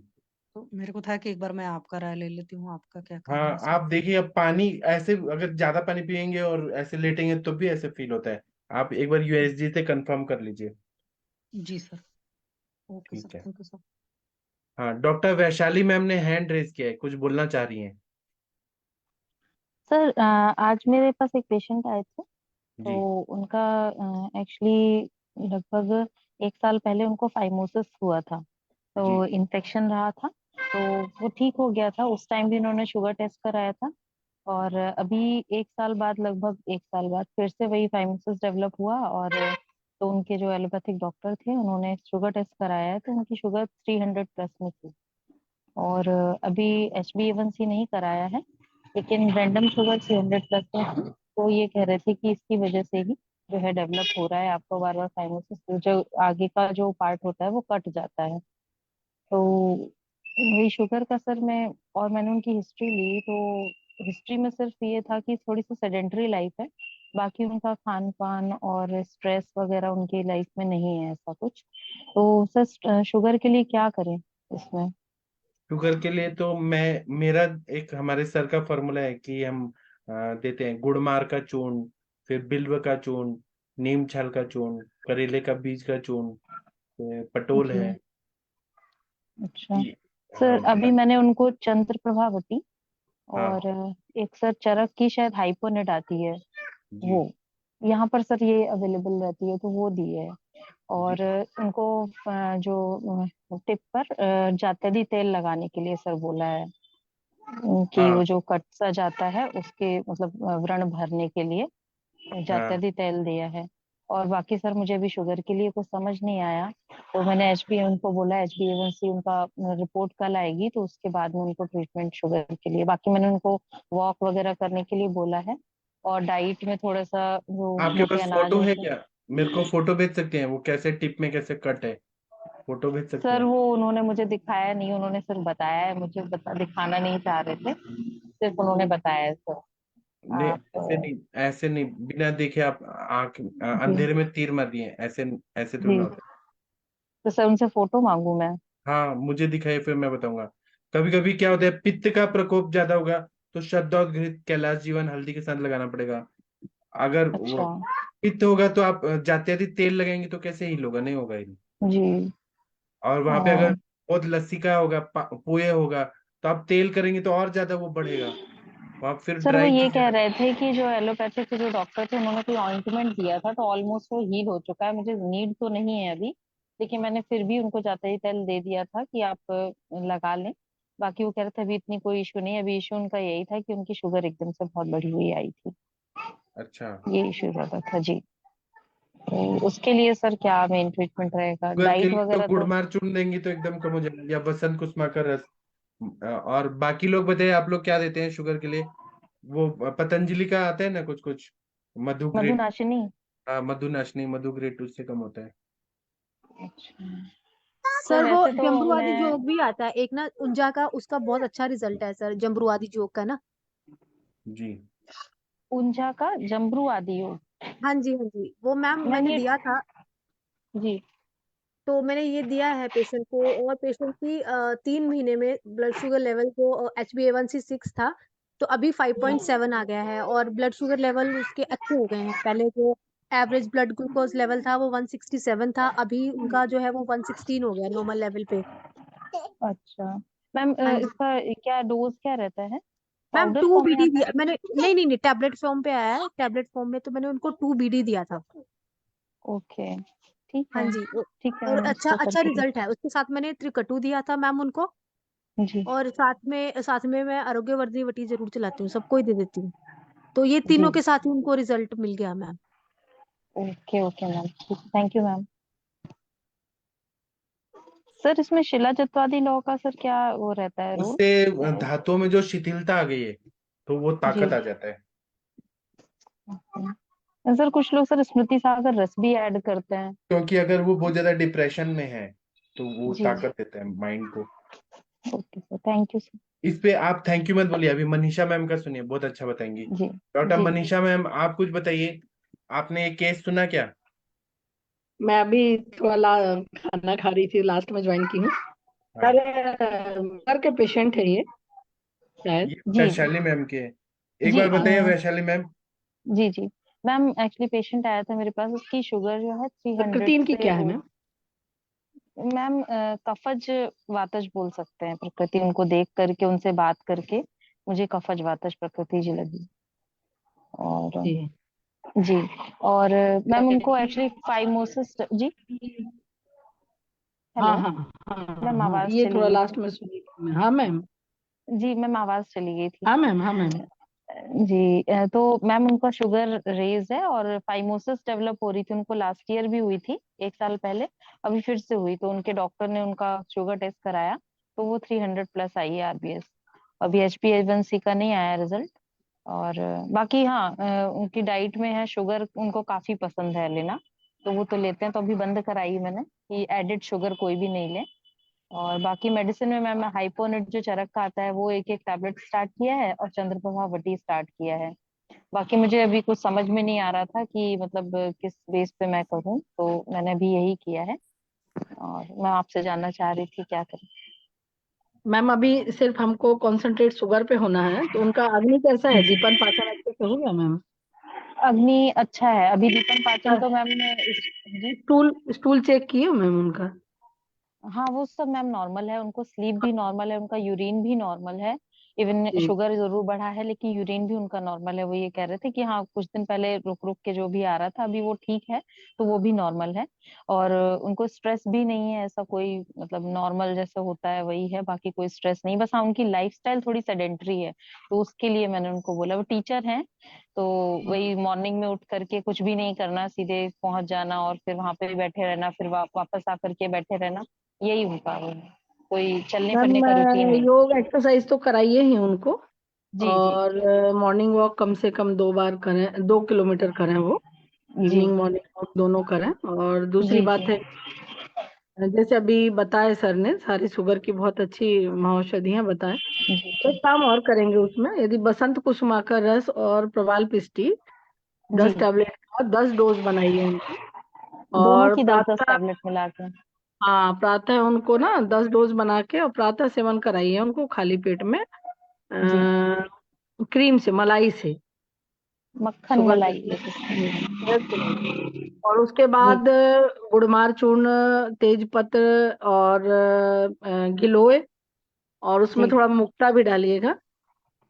तो मेरे को था कि एक बार मैं आपका राय ले लेती हूँ, आपका क्या कहना है हाँ, इसमें। आप देखिए, अब पानी ऐसे अगर ज्यादा पानी पियेंगे और ऐसे लेटेंगे तो भी ऐसे फील होता है। आप एक बार यूएसजी से कंफर्म कर लीजिए। जी सर, ओके सर, ठीक है। Thank you sir. हाँ, डॉक्टर वैशाली मैम ने हैंड रेज किया है, कुछ बोलना चाह रही हैं। सर आज मेरे पास एक पेशेंट आए थे। जी। तो उनका एक्चुअली लगभग 1 साल पहले उनको फाइमोसिस हुआ था। जी। तो इन्फेक्शन रहा था। तो वो ठीक हो गया था। उस टाइम भी उन्होंने शुगर टेस्ट कराया था, और अभी 1 साल बाद, लगभग 1 साल बाद फिर से वही फाइमोसिस डेवलप हुआ। और तो उनके जो एलोपैथिक डॉक्टर थे, उन्होंने शुगर टेस्ट कराया है, तो उनकी शुगर 300 प्लस में थी। और अभी HbA1c नहीं कराया है, लेकिन रैंडम शुगर 300 प्लस में थी। तो ये कह रहे थे कि इसकी वजह से ही जो है डेवलप हो रहा है आपको बार बार फाइमोसिस, जो आगे का जो पार्ट होता है वो कट जाता है। तो वही शुगर का सर, मैं और मैंने उनकी हिस्ट्री ली, तो हिस्ट्री में सिर्फ ये था कि थोड़ी सी सेडेंटरी लाइफ है। बाकी उनका खान पान और स्ट्रेस वगैरह उनकी लाइफ में नहीं है ऐसा कुछ। तो सर शुगर के लिए क्या करें इसमें? शुगर के लिए तो मेरा एक हमारे सर का फॉर्मूला है कि हम देते हैं गुड़मार का चूर्ण, फिर बिल्व का चूर्ण, नीम छाल का चूर्ण, करेले का बीज का चूर्ण, फिर पटोल जी। है। अच्छा ये सर, अभी हाँ मैंने उनको चंद्र प्रभावती हाँ और एक सर चरक की शायद हाइपोनेट आती है, जी वो यहाँ पर सर ये अवेलेबल रहती है, तो वो दी है। जी और उनको जो टिप पर जात्यदी तेल लगाने के लिए सर बोला है, कि हाँ वो जो कट सा जाता है उसके मतलब व्रण भरने के लिए हाँ जात्यदी तेल दिया है। और बाकी सर मुझे अभी शुगर के लिए कुछ समझ नहीं आया, तो मैंने उनको बोला HbA1c उनका रिपोर्ट कल आएगी, तो उसके बाद में उनको ट्रीटमेंट शुगर के लिए। बाकी मैंने उनको वॉक वगैरह करने के लिए बोला है, और डाइट में थोड़ा सा जो आपके मोटे पास अनाज फोटो में है से। क्या? मेरे को फोटो भेज सकते हैं, वो कैसे टिप में कैसे कट है, फोटो भेज सकते सर हैं? वो उन्होंने मुझे दिखाया नहीं, उन्होंने सिर्फ बताया है, मुझे दिखाना नहीं चाह रहे थे, सिर्फ उन्होंने बताया है सर। नहीं आप ऐसे नहीं, ऐसे नहीं, बिना देखे आप आंख जी अंधेरे में तीर मत दिए, ऐसे ऐसे थोड़ी जी, ना होता तो सर उनसे फोटो मांगू मैं? है। हाँ मुझे दिखाइए, फिर मैं बताऊंगा। कभी कभी क्या होता है, पित्त का प्रकोप ज्यादा होगा तो शब्दोद्घृत कैलाश जीवन हल्दी के साथ लगाना पड़ेगा। अगर वो अच्छा। पित्त होगा तो आप जात्यादि तेल लगाएंगे तो कैसे हील होगा? नहीं होगा हील। जी। और वहां पे अगर हाँ बहुत लस्सी का होगा, पोए होगा, तो आप तेल करेंगे तो और ज्यादा वो बढ़ेगा, वहां फिर सर, वो ड्राई ये चीजें कह लग। रहे थे कि जो एलोपैथिक के जो डॉक्टर थे, उन्होंने कोई ऑइंटमेंट दिया था, तो ऑलमोस्ट वो हील हो चुका है, मुझे नीड तो नहीं है अभी। लेकिन मैंने फिर भी उनको जाते तेल दे दिया था कि आप लगा लें। बाकी वो कह रहे थे अभी इतनी कोई इशू नहीं है, अभी इशू उनका यही था कि उनकी शुगर एकदम से बहुत बढ़ी हुई आई थी, अच्छा, ये इशू ज्यादा था जी। तो उसके लिए सर क्या मेन ट्रीटमेंट रहेगा, शुगर के डाइट लिए तो वगैरह तो? गुड़मार चूर्ण देंगी तो एकदम कम हो जाएगी, या बसंत कुसुमा का रस। और बाकी लोग बताइए, आप लोग क्या देते हैं शुगर के लिए? वो पतंजलि का आता है ना कुछ कुछ, मधु ग्रेट। मधुनाशिनी? हाँ मधु नाशनी, मधु ग्रेट, उससे कम होता है। अच्छा सर, सर वो वैसे तो जम्बुआदी मैं जोग भी आता है एक ना उंजा का, उसका बहुत अच्छा रिजल्ट है सर, जम्बुआदी जोग का ना। जी ऊंझा का जम्बरू आदि हो। हाँ जी हाँ जी, वो मैम मैम मैंने ये दिया था। जी। तो मैंने ये दिया है पेशेंट को, और पेशेंट की 3 महीने में ब्लड शुगर लेवल को HbA1c 6 था, तो अभी 5.7 आ गया है, और ब्लड शुगर लेवल उसके अच्छे हो गए हैं। पहले जो एवरेज ब्लड ग्लूकोज लेवल था वो 167 था, अभी उनका जो है वो 116 हो गया नॉर्मल लेवल पे। अच्छा मैम, हाँ जी इसका क्या डोज क्या रहता है? मैम, पाउडर 2 फॉर्म में बीडी आता दिया मैंने, नहीं नहीं नहीं, टैबलेट फॉर्म पे आया है, टैबलेट फॉर्म में, तो मैंने उनको 2 BD दिया था। है? ओके, ठीक हाँ है। जी ठीक है और मैम, अच्छा इसको अच्छा करके रिजल्ट है, उसके साथ मैंने त्रिकटु दिया था मैम उनको। जी और साथ में मैं आरोग्यवर्धी वटी जरूर चलाती हूँ, सबको ही दे देती हूँ। तो ये जी। तीनों के साथ ही उनको रिजल्ट मिल गया मैम। ओके ओके मैम, ठीक, थैंक यू मैम। सर इसमें शिला जत्वादी लॉ का सर क्या वो रहता है रोल? उससे धातुओं में जो शिथिलता आ गई है तो वो जी। ताकत आ जाता है। सर कुछ लोग सर स्मृति सागर रस भी ऐड करते हैं। क्योंकि अगर वो बहुत ज्यादा डिप्रेशन में है तो वो जी। ताकत देता है माइंड को। Okay sir, thank you sir. इस पे आप थैंक यू मत बोलिए, अभी मनीषा मैम का सुनिए, बहुत अच्छा बताएंगी। जी डॉक्टर जी। मनीषा मैम, आप कुछ बताइए, आपने एक केस सुना क्या? मैं अभी थोड़ा खाना खा रही थी, लास्ट में ज्वाइन की हूँ। हाँ, सर सर के पेशेंट है ये शायद। ये जी वैशाली मैम के हैं। एक जी बार बताइए वैशाली मैम। जी जी मैम, एक्चुअली पेशेंट आया था मेरे पास, उसकी शुगर जो है 300 प्रकृति इनकी से क्या है मैम? मैम कफज वातज बोल सकते हैं प्रकृति, उनको देख करके उनसे बात करके मुझे कफज वातज प्रकृति जी लगी। और जी। जी, और मैम उनको एक्चुअली फाइमोसिस जी। हाँ हेलो। हाँ हाँ मैम हाँ, आवाज ये चली थोड़ा गई लास्ट थी। में सुनी थी मैं। हाँ मैम। जी मैम आवाज चली गई थी। हाँ मैम। हाँ मैम। जी तो मैम उनका शुगर रेज है और फाइमोसिस डेवलप हो रही थी उनको, लास्ट ईयर भी हुई थी, एक साल पहले। अभी फिर से हुई तो उनके डॉक्टर ने उनका शुगर टेस्ट कराया तो वो 300 प्लस आई है आरबीएस। अभी HbA1c का नहीं आया रिजल्ट। और बाकी हाँ, उनकी डाइट में है शुगर, उनको काफी पसंद है लेना, तो वो तो लेते हैं। तो अभी बंद कराई मैंने कि एडिड शुगर कोई भी नहीं ले। और बाकी मेडिसिन में मैम हाइपोनिट जो चरक का आता है वो एक एक टैबलेट स्टार्ट किया है और चंद्रप्रभा वटी स्टार्ट किया है। बाकी मुझे अभी कुछ समझ में नहीं आ रहा था कि मतलब किस बेस पे मैं करूँ, तो मैंने अभी यही किया है। और मैं आपसे जानना चाह रही थी क्या करूँ। मैम अभी सिर्फ हमको कंसंट्रेट शुगर पे होना है, तो उनका अग्नि कैसा है? दीपन पाचन अच्छे से हो गया मैम? अग्नि अच्छा है, अभी दीपन पाचन तो मैम जी। स्टूल स्टूल चेक किए मैम उनका? हाँ वो सब मैम नॉर्मल है, उनको स्लीप भी नॉर्मल है, उनका यूरिन भी नॉर्मल है। इवन जी। शुगर जरूर बढ़ा है लेकिन यूरिन भी उनका नॉर्मल है। वो ये कह रहे थे कि हाँ कुछ दिन पहले रुक रुक के जो भी आ रहा था अभी वो ठीक है, तो वो भी नॉर्मल है। और उनको स्ट्रेस भी नहीं है ऐसा कोई, मतलब नॉर्मल जैसे होता है वही है, बाकी कोई स्ट्रेस नहीं। बस हाँ उनकी लाइफस्टाइल थोड़ी सेडेंटरी है, तो उसके लिए मैंने उनको बोला, वो टीचर हैं तो वही मॉर्निंग में उठ करके कुछ भी नहीं करना, सीधे पहुंच जाना और फिर वहां पे बैठे रहना, फिर वापस आकर के बैठे रहना, यही उनका वो है। कोई चलने फिरने का रूटीन मैम नहीं। योग एक्सरसाइज तो कराइए ही उनको। जी जी और मॉर्निंग वॉक कम से कम 2 बार करें, 2 किलोमीटर करें वो। जी इवनिंग मॉर्निंग वॉक दोनों करें। और दूसरी जी बात जी है, जैसे अभी बताए सर ने, सारी शुगर की बहुत अच्छी औषधियाँ बताएं। जी एक जी काम और करेंगे उसमें, यदि बसंत कुसुमा का रस और प्रवाल पिष्टी जी। 10 टैबलेट का 10 डोज बनाइए उनको। दोनों और की 10-10 प्रातः, टैबलेट मिला के। हाँ प्रातः उनको ना 10 डोज बना के और प्रातः सेवन कराइए उनको खाली पेट में, जी क्रीम से, मलाई से, मक्खन शुगर के मलाई लिए। एक इसमें। शहद से नहीं। और उसके जी बाद गुड़मार चूर्ण, तेज पत्र और गिलोय, और उसमें जी थोड़ा मुक्ता भी डालिएगा।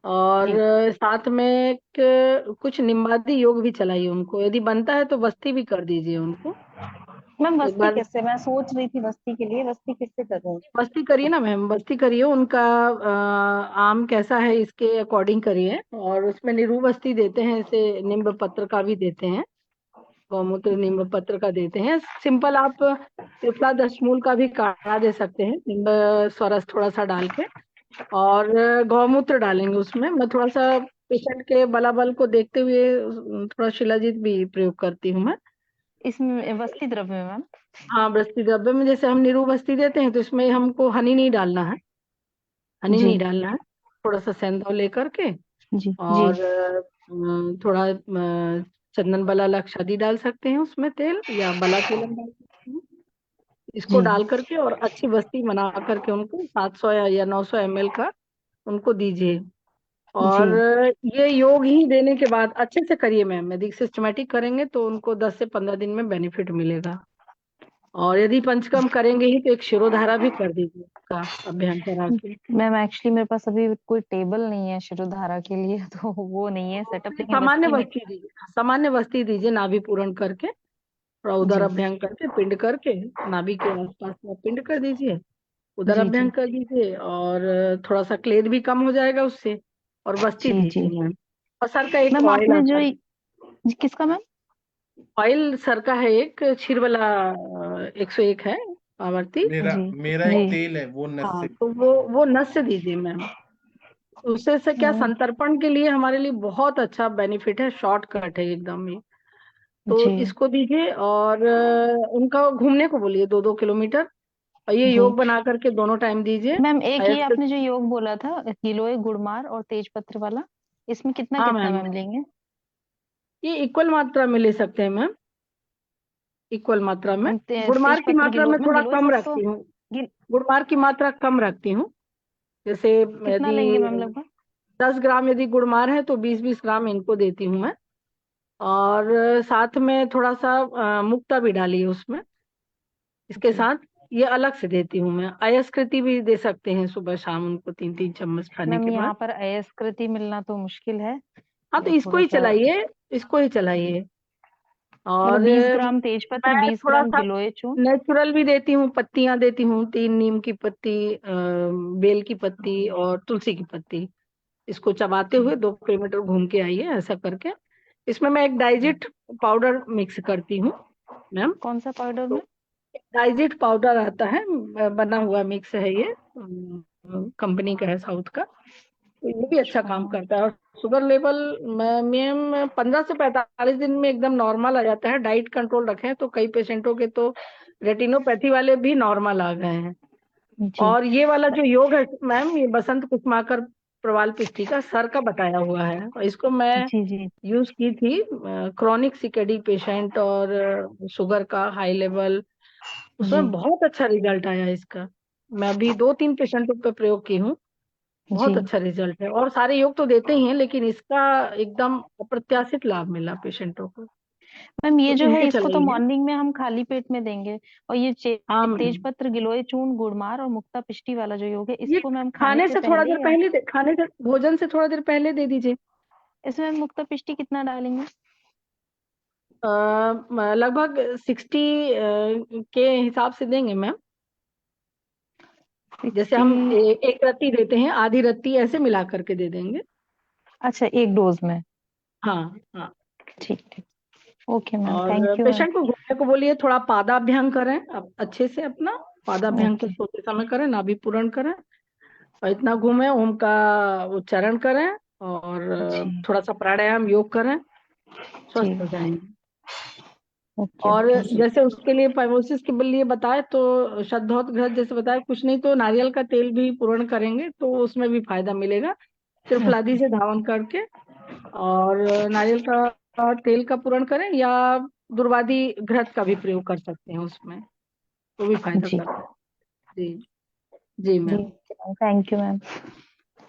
और जी साथ में कुछ निम्बादी योग भी चलाइए उनको, यदि बनता है तो बस्ती भी कर दीजिए उनको मैम एक बस्ती बार। कैसे, मैं सोच रही थी बस्ती के लिए, बस्ती किससे करूँ। बस्ती करिए ना मैम, बस्ती करिए उनका। आम कैसा है इसके अकॉर्डिंग करिए। और उसमें नींबू बस्ती देते हैं, इसे नींब पत्र का भी देते हैं, गौमूत्र नींब पत्र का देते हैं। सिंपल आप त्रिफला दशमूल का भी काढ़ा दे सकते हैं, नींब स्वरस थोड़ा सा डाल के। और गौमूत्र डालेंगे उसमें। मैं थोड़ा सा पेशेंट के बलाबल को देखते हुए थोड़ा शिलाजीत भी प्रयोग करती हूँ मैं। इसमें बस्ती द्रव्य में मैम। हाँ, बस्ती द्रव्य में जैसे हम नींबू बस्ती देते हैं, तो इसमें हमको हनी नहीं डालना है, हनी जी नहीं डालना है। थोड़ा सा सेंधव लेकर के, जी जी और थोड़ा चंदन बला लक्षादी डाल सकते हैं उसमें, तेल या बला तेल हम डाल सकते हैं। इसको जी डाल करके और अच्छी बस्ती बना करके उनको 700 या 900 ml का उनको दीजिए। जी और ये योग ही देने के बाद अच्छे से करिए मैम, यदि सिस्टमेटिक करेंगे तो उनको 10 से 15 दिन में बेनिफिट मिलेगा। और यदि पंचकर्म करेंगे ही तो एक शिरोधारा भी कर दीजिए उसका अभ्यास करा के। मैम एक्चुअली मेरे पास अभी कोई टेबल नहीं है शिरोधारा के लिए तो वो नहीं है सेटअप, लेकिन सामान्य बस्ती में। वस्ती दीजिए, सामान्य वस्ती दीजिए, नाभि पूरण करके, थोड़ा उदर जी अभ्यंग करके, पिंड करके, नाभि के आसपास में पिंड कर दीजिए, उदर जी अभ्यंग जी कर दीजिए। और थोड़ा सा क्लेद भी कम हो जाएगा उससे। और बस्ती जी जी। दीजिए मैम। और सर का एक मैम ऑयल आपने आता जो है, किसका मैम। ऑयल सर का है एक क्षीरबला, 101 है, आवर्ती। मेरा जी मेरा जी एक तेल है वो हाँ, नस्य। तो वो नस से दीजिए मैम। उससे से क्या, हम्म, संतर्पण के लिए हमारे लिए बहुत अच्छा बेनिफिट है, शॉर्टकट है एकदम ही। तो जी इसको दीजिए। और उनका घूमने को बोलिए 2-2 किलोमीटर। और ये जी। योग बना करके दोनों टाइम दीजिए। मैम एक ये अयस्क, आपने जो योग बोला था गिलोय गुड़मार और तेज पत्र वाला, इसमें कितना हाँ कितना मैम, मैम लेंगे। ये इक्वल मात्रा में ले सकते हैं मैम, इक्वल मात्रा में। तेज गुड़मार की पत्र मात्रा में थोड़ा गिलोय कम सब तो रखती हूँ, गिल, गुड़मार की मात्रा कम रखती हूँ। जैसे कितना यदि लेंगे मैम लगभग। 10 ग्राम यदि गुड़मार है तो 20-20 ग्राम इनको देती हूँ मैं। और साथ में थोड़ा सा मुक्ता भी डाली उसमें इसके जी साथ। ये अलग से देती हूँ मैं। अयस्कृति भी दे सकते हैं सुबह शाम उनको 3-3 चम्मच खाने मैम के यहाँ बाद। पर अयस्कृति मिलना तो मुश्किल है, हाँ, तो वो इसको थोड़ा ही सा। चलाइए, इसको ही चलाइए। और 20 ग्राम तेजपत्र, मैं 20 थोड़ा ग्राम सा गिलोय चूर्ण। नेचुरल भी देती हूँ, पत्तियां देती हूँ, 3 नीम की पत्ती, बेल की पत्ती और तुलसी की पत्ती। इसको चबाते हुए 2 किलोमीटर घूम के आइए, ऐसा करके। इसमें मैं एक डाइजिट पाउडर मिक्स करती हूँ मैम। कौन सा पाउडर में? डाइजिट पाउडर आता है, बना हुआ मिक्स है ये, कंपनी का है, साउथ का। तो ये भी अच्छा काम करता है। और शुगर लेवल मैम 15 से 45 दिन में एकदम नॉर्मल आ जाता है। डाइट कंट्रोल रखें तो कई पेशेंटों के तो रेटिनोपैथी वाले भी नॉर्मल आ गए हैं। जी और ये वाला जो योग है मैम, ये बसंत कुसमाकर प्रवाल पिष्टी का सर का बताया हुआ है, और इसको मैं जी जी। यूज की थी क्रॉनिक सीकेडी पेशेंट और शुगर का हाई लेवल, उसमें जी बहुत अच्छा रिजल्ट आया इसका। मैं अभी 2-3 पेशेंटों पे प्रयोग की हूँ, बहुत जी अच्छा रिजल्ट है। और सारे योग तो देते ही हैं, लेकिन इसका एकदम अप्रत्याशित लाभ मिला पेशेंटों को। मैम, ये तो जो है इनके इसको तो चलाइए। मॉर्निंग में हम खाली पेट में देंगे, और ये हाँ मैम, तेजपत्र, गिलोय चूर्ण, गुड़मार और मुक्ता पिष्टी वाला जो योग है, ये इसको मैम खाने खाने से से थोड़ा पहले देर या पहले खाने से, भोजन से थोड़ा देर पहले दे दीजिए। इसमें मुक्ता पिष्टी कितना डालेंगे? लगभग 60 के हिसाब से देंगे मैम। जैसे हम 60? एक रत्ती देते हैं, आधी रत्ती ऐसे मिला करके दे देंगे। अच्छा, एक डोज में? हाँ हाँ। ठीक ठीक। ओके मैम, और थैंक यू मैम। पेशेंट को घूमने को बोलिए, थोड़ा पादाभ्याम करें, अब अच्छे से अपना पादाभ्याम तो ओके। सोते समय करें, नाभि पूरण करें, और इतना घूमें, ओम का उच्चारण करें, और जी थोड़ा सा प्राणायाम योग करें, जी। स्वस्थ हो जाएंगे। ओके और ओके। जैसे उसके लिए फाइब्रोसिस के लिए बताए तो शतधौत जैसे बताया, कुछ नहीं तो नारियल का तेल भी पूर्ण करेंगे तो उसमें भी फायदा मिलेगा। त्रिफलादी से धावन करके, और नारियल का तेल का पूर्ण करें, या दुर्वादी घृत का भी प्रयोग कर सकते हैं उसमें, तो भी फायदा जी करता है। जी जी जी, मैम। Thank you ma'am.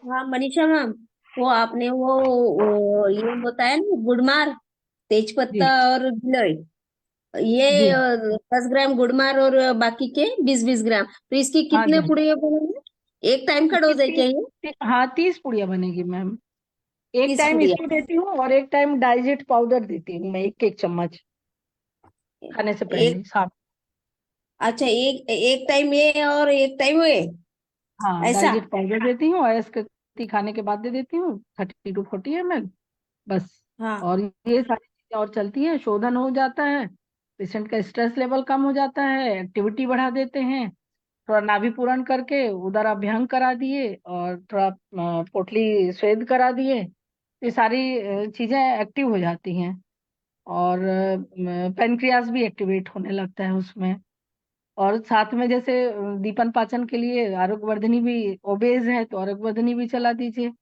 हाँ मनीषा मैम, वो आपने वो ये बताया ना, गुड़मार, तेजपत्ता जी और गिलोय, ये जी 10 ग्राम गुड़मार और बाकी के 20-20 ग्राम, तो इसकी हाँ कितने जी। पुड़िया बनेंगे? एक टाइम का इसकी डोज है क्या ये? हाँ 30 पुड़िया बनेगी मैम। एक 30 टाइम पुड़िया? इसको देती हूँ, और एक टाइम डाइजेट पाउडर देती हूँ मैं, 1 चम्मच खाने से एक, पहले साथ। अच्छा, एक एक टाइम ये और एक टाइम ये, हाँ ऐसा? डाइजेट पाउडर देती हूँ, और खाने के बाद दे देती हूँ 30 to 40 ml, बस। हाँ और ये सारी चीजें और चलती हैं, शोधन हो जाता है, पेशेंट का स्ट्रेस लेवल कम हो जाता है, एक्टिविटी बढ़ा देते हैं, थोड़ा नाभि पूरण करके उदर अभ्यंग करा दिए, और थोड़ा पोटली स्वेद करा दिए, ये सारी चीजें एक्टिव हो जाती हैं। और पेनक्रियास भी एक्टिवेट होने लगता है उसमें। और साथ में जैसे दीपन पाचन के लिए आरोग्यवर्धिनी भी, ओबेज है तो आरोग्यवर्धिनी भी चला दीजिए।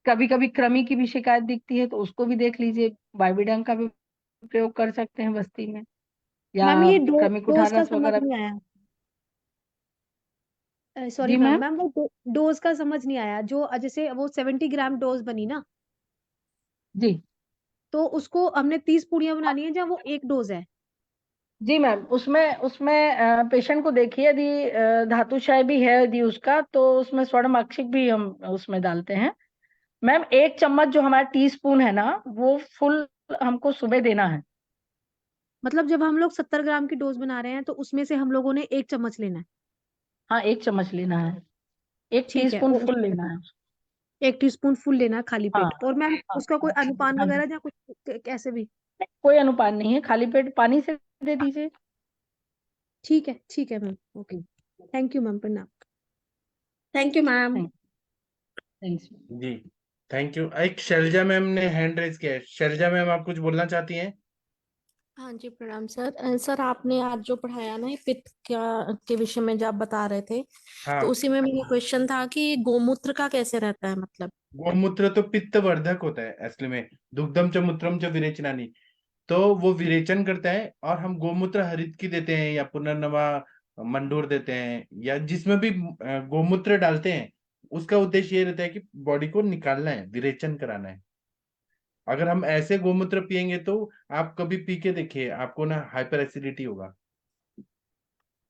कभी कभी कृमि की भी शिकायत दिखती है तो उसको भी देख लीजिए, बाइबिडन का भी प्रयोग कर सकते हैं बस्ती में, या मैम ये कृमि डोज कुठार का रस समझ वगैरह। नहीं आया। सॉरी जी मैम, मैम। मैम वो डोज का समझ नहीं आया, जो जैसे वो 70 ग्राम डोज बनी ना, जी तो उसको हमने 30 पूड़ियां बनानी है, जहाँ वो एक डोज है? जी मैम, उसमें उसमें पेशेंट को देखिए, यदि धातुशय भी है यदि उसका, तो उसमें स्वर्णमाक्षिक भी हम उसमें डालते हैं मैम। 1 चम्मच जो हमारा टीस्पून है ना, वो फुल हमको सुबह देना है। मतलब जब हम लोग 70 ग्राम की डोज बना रहे हैं तो उसमें से हम लोगों ने 1 चम्मच लेना है? हाँ 1 चम्मच लेना है, एक ठीक है, टीस्पून और फुल लेना है। 1 टीस्पून फुल लेना है खाली हाँ पेट। और मैम हाँ उसका कोई अनुपान हाँ जी। वगैरह या कुछ कैसे भी? कोई अनुपान नहीं है, खाली पेट पानी से दे दीजिए। ठीक है ma'am, okay. Thank you ma'am, प्रणाम। Thank you ma'am. थैंक्स। जी थैंक यू। एक शैलजा मैम ने हैंड रेज किया है। शैलजा मैम, आप कुछ बोलना चाहती हैं? हाँ जी, प्रणाम सर। सर आपने आज जो पढ़ाया ना, ये पित्त के विषय में जब आप बता रहे थे, तो हाँ, उसी में मेरा क्वेश्चन था कि गोमूत्र का कैसे रहता है, मतलब? गोमूत्र तो पित्त वर्धक होता है असली में। दुग्धम च मूत्रम च विरेचनानी, तो वो विरेचन करता है। और हम गोमूत्र हरित की देते हैं, या पुनर्नवा मंडूर देते हैं, या जिसमें भी गोमूत्र डालते हैं, उसका उद्देश्य ये रहता है कि बॉडी को निकालना है, विरेचन कराना है। अगर हम ऐसे गोमूत्र पियेंगे तो आप कभी पी के देखिए, आपको ना हाइपर एसिडिटी होगा,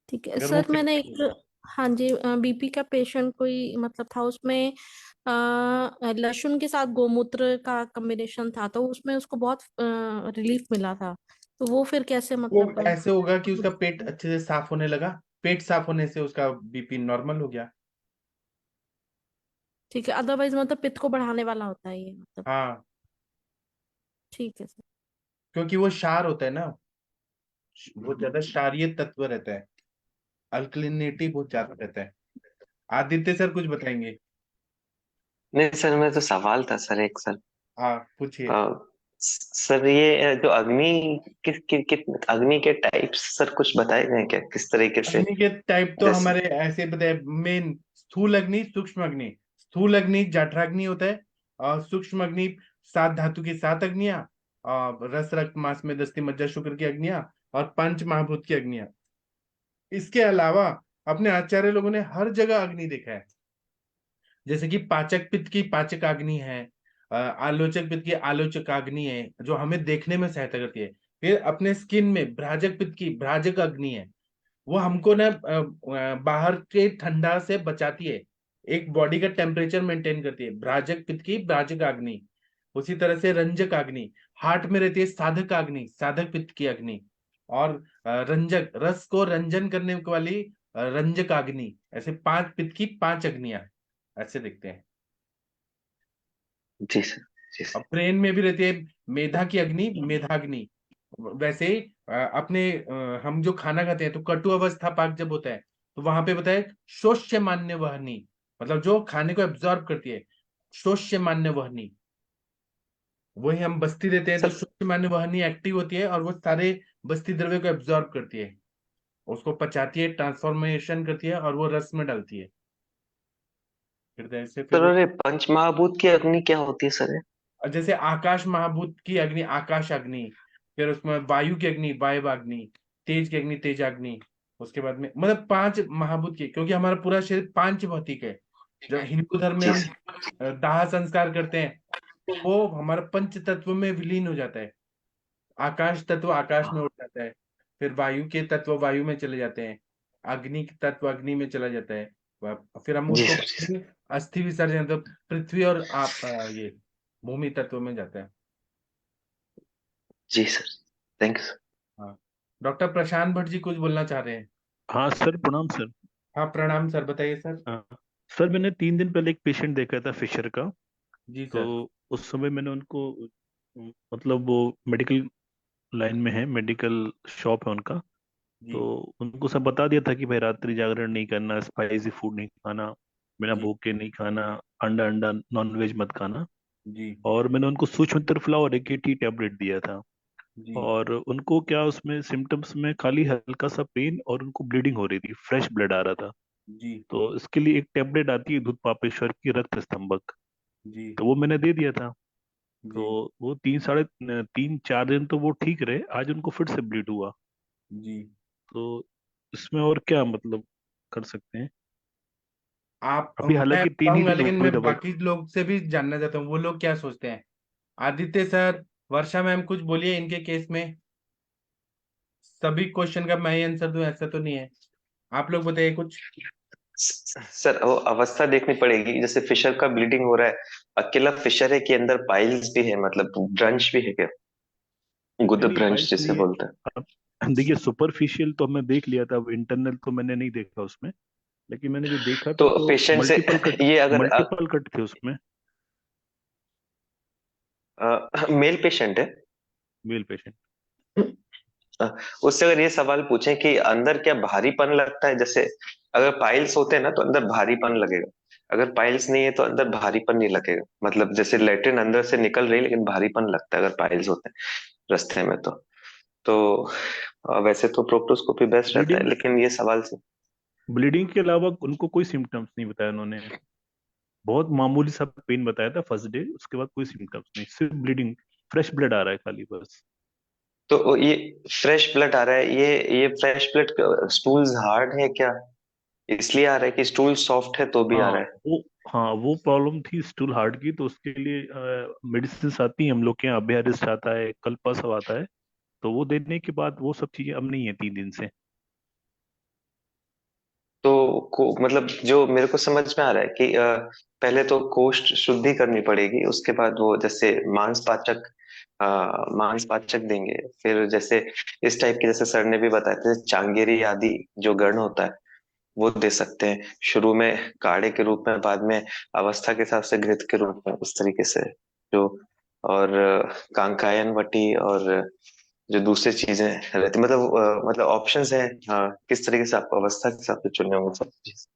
ठीक है अगर वो सर। मैंने एक, हाँ जी, बीपी का पेशेंट कोई मतलब था, उसमें लहसुन के साथ गोमूत्र का कॉम्बिनेशन था, तो उसमें उसको बहुत रिलीफ मिला था। तो वो फिर कैसे वो मतलब ऐसे होगा कि उसका पेट अच्छे से साफ होने लगा, पेट साफ होने से उसका बीपी नॉर्मल हो गया। ठीक है, अदरवाइज मतलब पित्त को बढ़ाने वाला होता है ये मतलब। हाँ, ठीक है सर। क्योंकि वो क्षार होता है ना, वो ज्यादा क्षारीय तत्व रहता है, अल्कलिनिटी बहुत ज्यादा रहता है। आदित्य सर कुछ बताएंगे? नहीं सर, मैं तो सवाल था सर एक सर। हाँ, पूछिए। सर ये जो अग्नि अग्नि के टाइप्स सर कुछ बताए गए क्या, किस तरीके से? अग्नि के टाइप तो जैसे हमारे ऐसे बताए, मेन स्थूल अग्नि, सूक्ष्म अग्नि। स्थूल अग्नि जठराग्नि होता है, और सूक्ष्म अग्नि सात धातु की सात अग्नियां, और रस रक्त मांस में दस्ती मज्जा शुक्र की अग्नियां, और पंच महाभूत की अग्नियां। इसके अलावा अपने आचार्य लोगों ने हर जगह अग्नि देखा है। जैसे कि पाचक पित्त की पाचक अग्नि है, आलोचक पित्त की आलोचक अग्नि है, जो हमें देखने में सहायता करती है। फिर अपने स्किन में भ्राजक पित्त की भ्राजक अग्नि है, वो हमको ना बाहर के ठंडा से बचाती है, एक बॉडी का टेम्परेचर मेंटेन करती है, भ्राजक पित्त की भ्राजक अग्नि। उसी तरह से रंजक अग्नि हार्ट में रहती है, साधक अग्नि साधक पित्त की अग्नि। और रंजक रस को रंजन करने वाली रंजक अग्नि। ऐसे पांच पित्त की पांच अग्नियां ऐसे दिखते हैं। जी सर, जी अब सर। ब्रेन में भी रहती है मेधा की अग्नि, मेधाग्नि। वैसे ही अपने हम जो खाना खाते हैं तो कटु अवस्था पाक जब होता है, तो वहां पे बताए शोष्य मान्य वहनी, मतलब जो खाने को एब्जॉर्ब करती है, शोष्य मान्य वहनी। वही हम बस्ती देते हैं तो सर शोष्य मान्य वहनी एक्टिव होती है, और वो सारे बस्ती द्रव्य को एब्जॉर्ब करती है, उसको पचाती है, ट्रांसफॉर्मेशन करती है, और वो रस में डालती है हृदय से। फिर सर, वो और ये पंच महाभूत की अग्नि क्या होती है सर? जैसे आकाश महाभूत की अग्नि आकाश अग्नि, फिर उसमें वायु की अग्नि वायु अग्नि, तेज की अग्नि तेज अग्नि। उसके बाद में मतलब पांच महाभूत की, क्योंकि हमारा पूरा शरीर पांच भौतिक है। जब हिंदू धर्म में जी हम सर। दाह संस्कार करते हैं, वो हमारा पंच तत्व में विलीन हो जाता है। आकाश तत्व आकाश में उठ जाता है, फिर वायु के तत्व वायु में चले जाते हैं, अग्नि के तत्व अग्नि में चला जाता है। फिर हम जी उसको सर, जी सर। अस्थि विसर्जन तो पृथ्वी और आप ये भूमि तत्व में जाता है। जी सर, थैंक यू सर। हाँ, डॉक्टर प्रशांत भट्ट जी कुछ बोलना चाह रहे हैं? हाँ सर, प्रणाम सर। हाँ, प्रणाम सर, बताइए सर। हाँ सर, मैंने 3 दिन पहले एक पेशेंट देखा था फिशर का। जी तो सर। उस समय मैंने उनको मतलब वो मेडिकल लाइन में है, मेडिकल शॉप है उनका। जी। तो उनको सब बता दिया था कि भाई रात्रि जागरण नहीं करना, स्पाइसी फूड नहीं खाना, बिना जी। भूखे नहीं खाना, अंडा अंडा नॉन वेज मत खाना। जी। और मैंने उनको सूक्ष्म त्रिफला और AKT टैबलेट दिया था। जी। और उनको क्या उसमें सिम्टम्स में खाली हल्का सा पेन और उनको ब्लीडिंग हो रही थी, फ्रेश ब्लड आ रहा था। जी। तो इसके लिए एक टेबलेट आती है दूध पापेश्वर की, रक्त स्तंभक। जी। तो वो मैंने दे दिया था। तो जी। वो 3-4 दिन तो वो ठीक रहे, आज उनको फिर से ब्लीड हुआ। जी। तो इसमें और क्या मतलब कर सकते हैं? आप अभी मैं हालांकि 3 ही बताऊंगा, दिन लेकिन हुई मैं दवाई। बाकी लोग से भी जानना चाहता हूँ वो लोग क्या सोचते हैं। आदित्य सर, वर्षा मैम कुछ बोलिए इनके केस में। सभी क्वेश्चन का मैं ही आंसर दूं ऐसा तो नहीं है, आप लोग बताइए कुछ। सर वो अवस्था देखनी पड़ेगी, जैसे फिशर का ब्लीडिंग हो रहा है, अकेला फिशर है कि अंदर पाइल्स भी है, मतलब ब्रंच भी है क्या? गुद नहीं नहीं, ब्रंच पाइल्स जिसे नहीं है। बोलते हैं। अब देखिए, सुपरफिशियल तो हमने देख लिया था, अब इंटरनल तो मैंने नहीं देखा उसमें। लेकिन मैंने जो देखा था तो तो पेशेंट से मल्टीपल कट, ये अगर मल्टीपल कट थे उसमें। मेल पेशेंट है, मेल पेशेंट। अ, उससे अगर ये सवाल पूछें कि अंदर क्या भारीपन लगता है, जैसे अगर पाइल्स होते हैं ना तो अंदर भारीपन लगेगा, अगर पाइल्स नहीं है तो अंदर भारीपन नहीं लगेगा, मतलब जैसे लेटरिन अंदर से निकल रही है लेकिन भारीपन लगता है अगर पाइल्स होते हैं रास्ते में तो वैसे तो प्रोक्टोस्कोपी बेस्ट रहता है, ब्लीडिंग, लेकिन ये सवाल से ब्लीडिंग के अलावा उनको कोई सिम्टम्स नहीं बताया उन्होंने। बहुत मामूली सा पेन बताया था फर्स्ट डे, उसके बाद कोई सिम्टम्स नहीं, सिर्फ ब्लीडिंग, फ्रेश ब्लड आ रहा है खाली बस। तो ये फ्रेश ब्लड आ रहा है, ये फ्रेश ब्लड स्टूल्स हार्ड है क्या, इसलिए आ रहा है कि स्टूल सॉफ्ट है तो भी आ हाँ रहा है? वो हाँ वो प्रॉब्लम थी स्टूल हार्ट की, तो उसके लिए मेडिसिन आती है हम लोग के यहाँ, अभ्यारिस्ट आता है, कल्पा सब आता है। तो वो देने के बाद वो सब चीजें अब नहीं है 3 दिन से। तो मतलब जो मेरे को समझ में आ रहा है कि पहले तो कोष्ठ शुद्धि करनी पड़ेगी, उसके बाद वो जैसे मांस पाचक मांस पाचक देंगे। फिर जैसे इस टाइप के, जैसे सर ने भी बताया था, चांगेरी आदि जो गण होता है वो दे सकते हैं शुरू में काढ़े के रूप में, बाद में अवस्था के हिसाब से घृत के रूप में, उस तरीके से जो। और कांकायन वटी और जो दूसरी चीजें रहती, मतलब ऑप्शंस हैं, हाँ, किस तरीके से आपको अवस्था के हिसाब से चुनने होंगे सब चीज।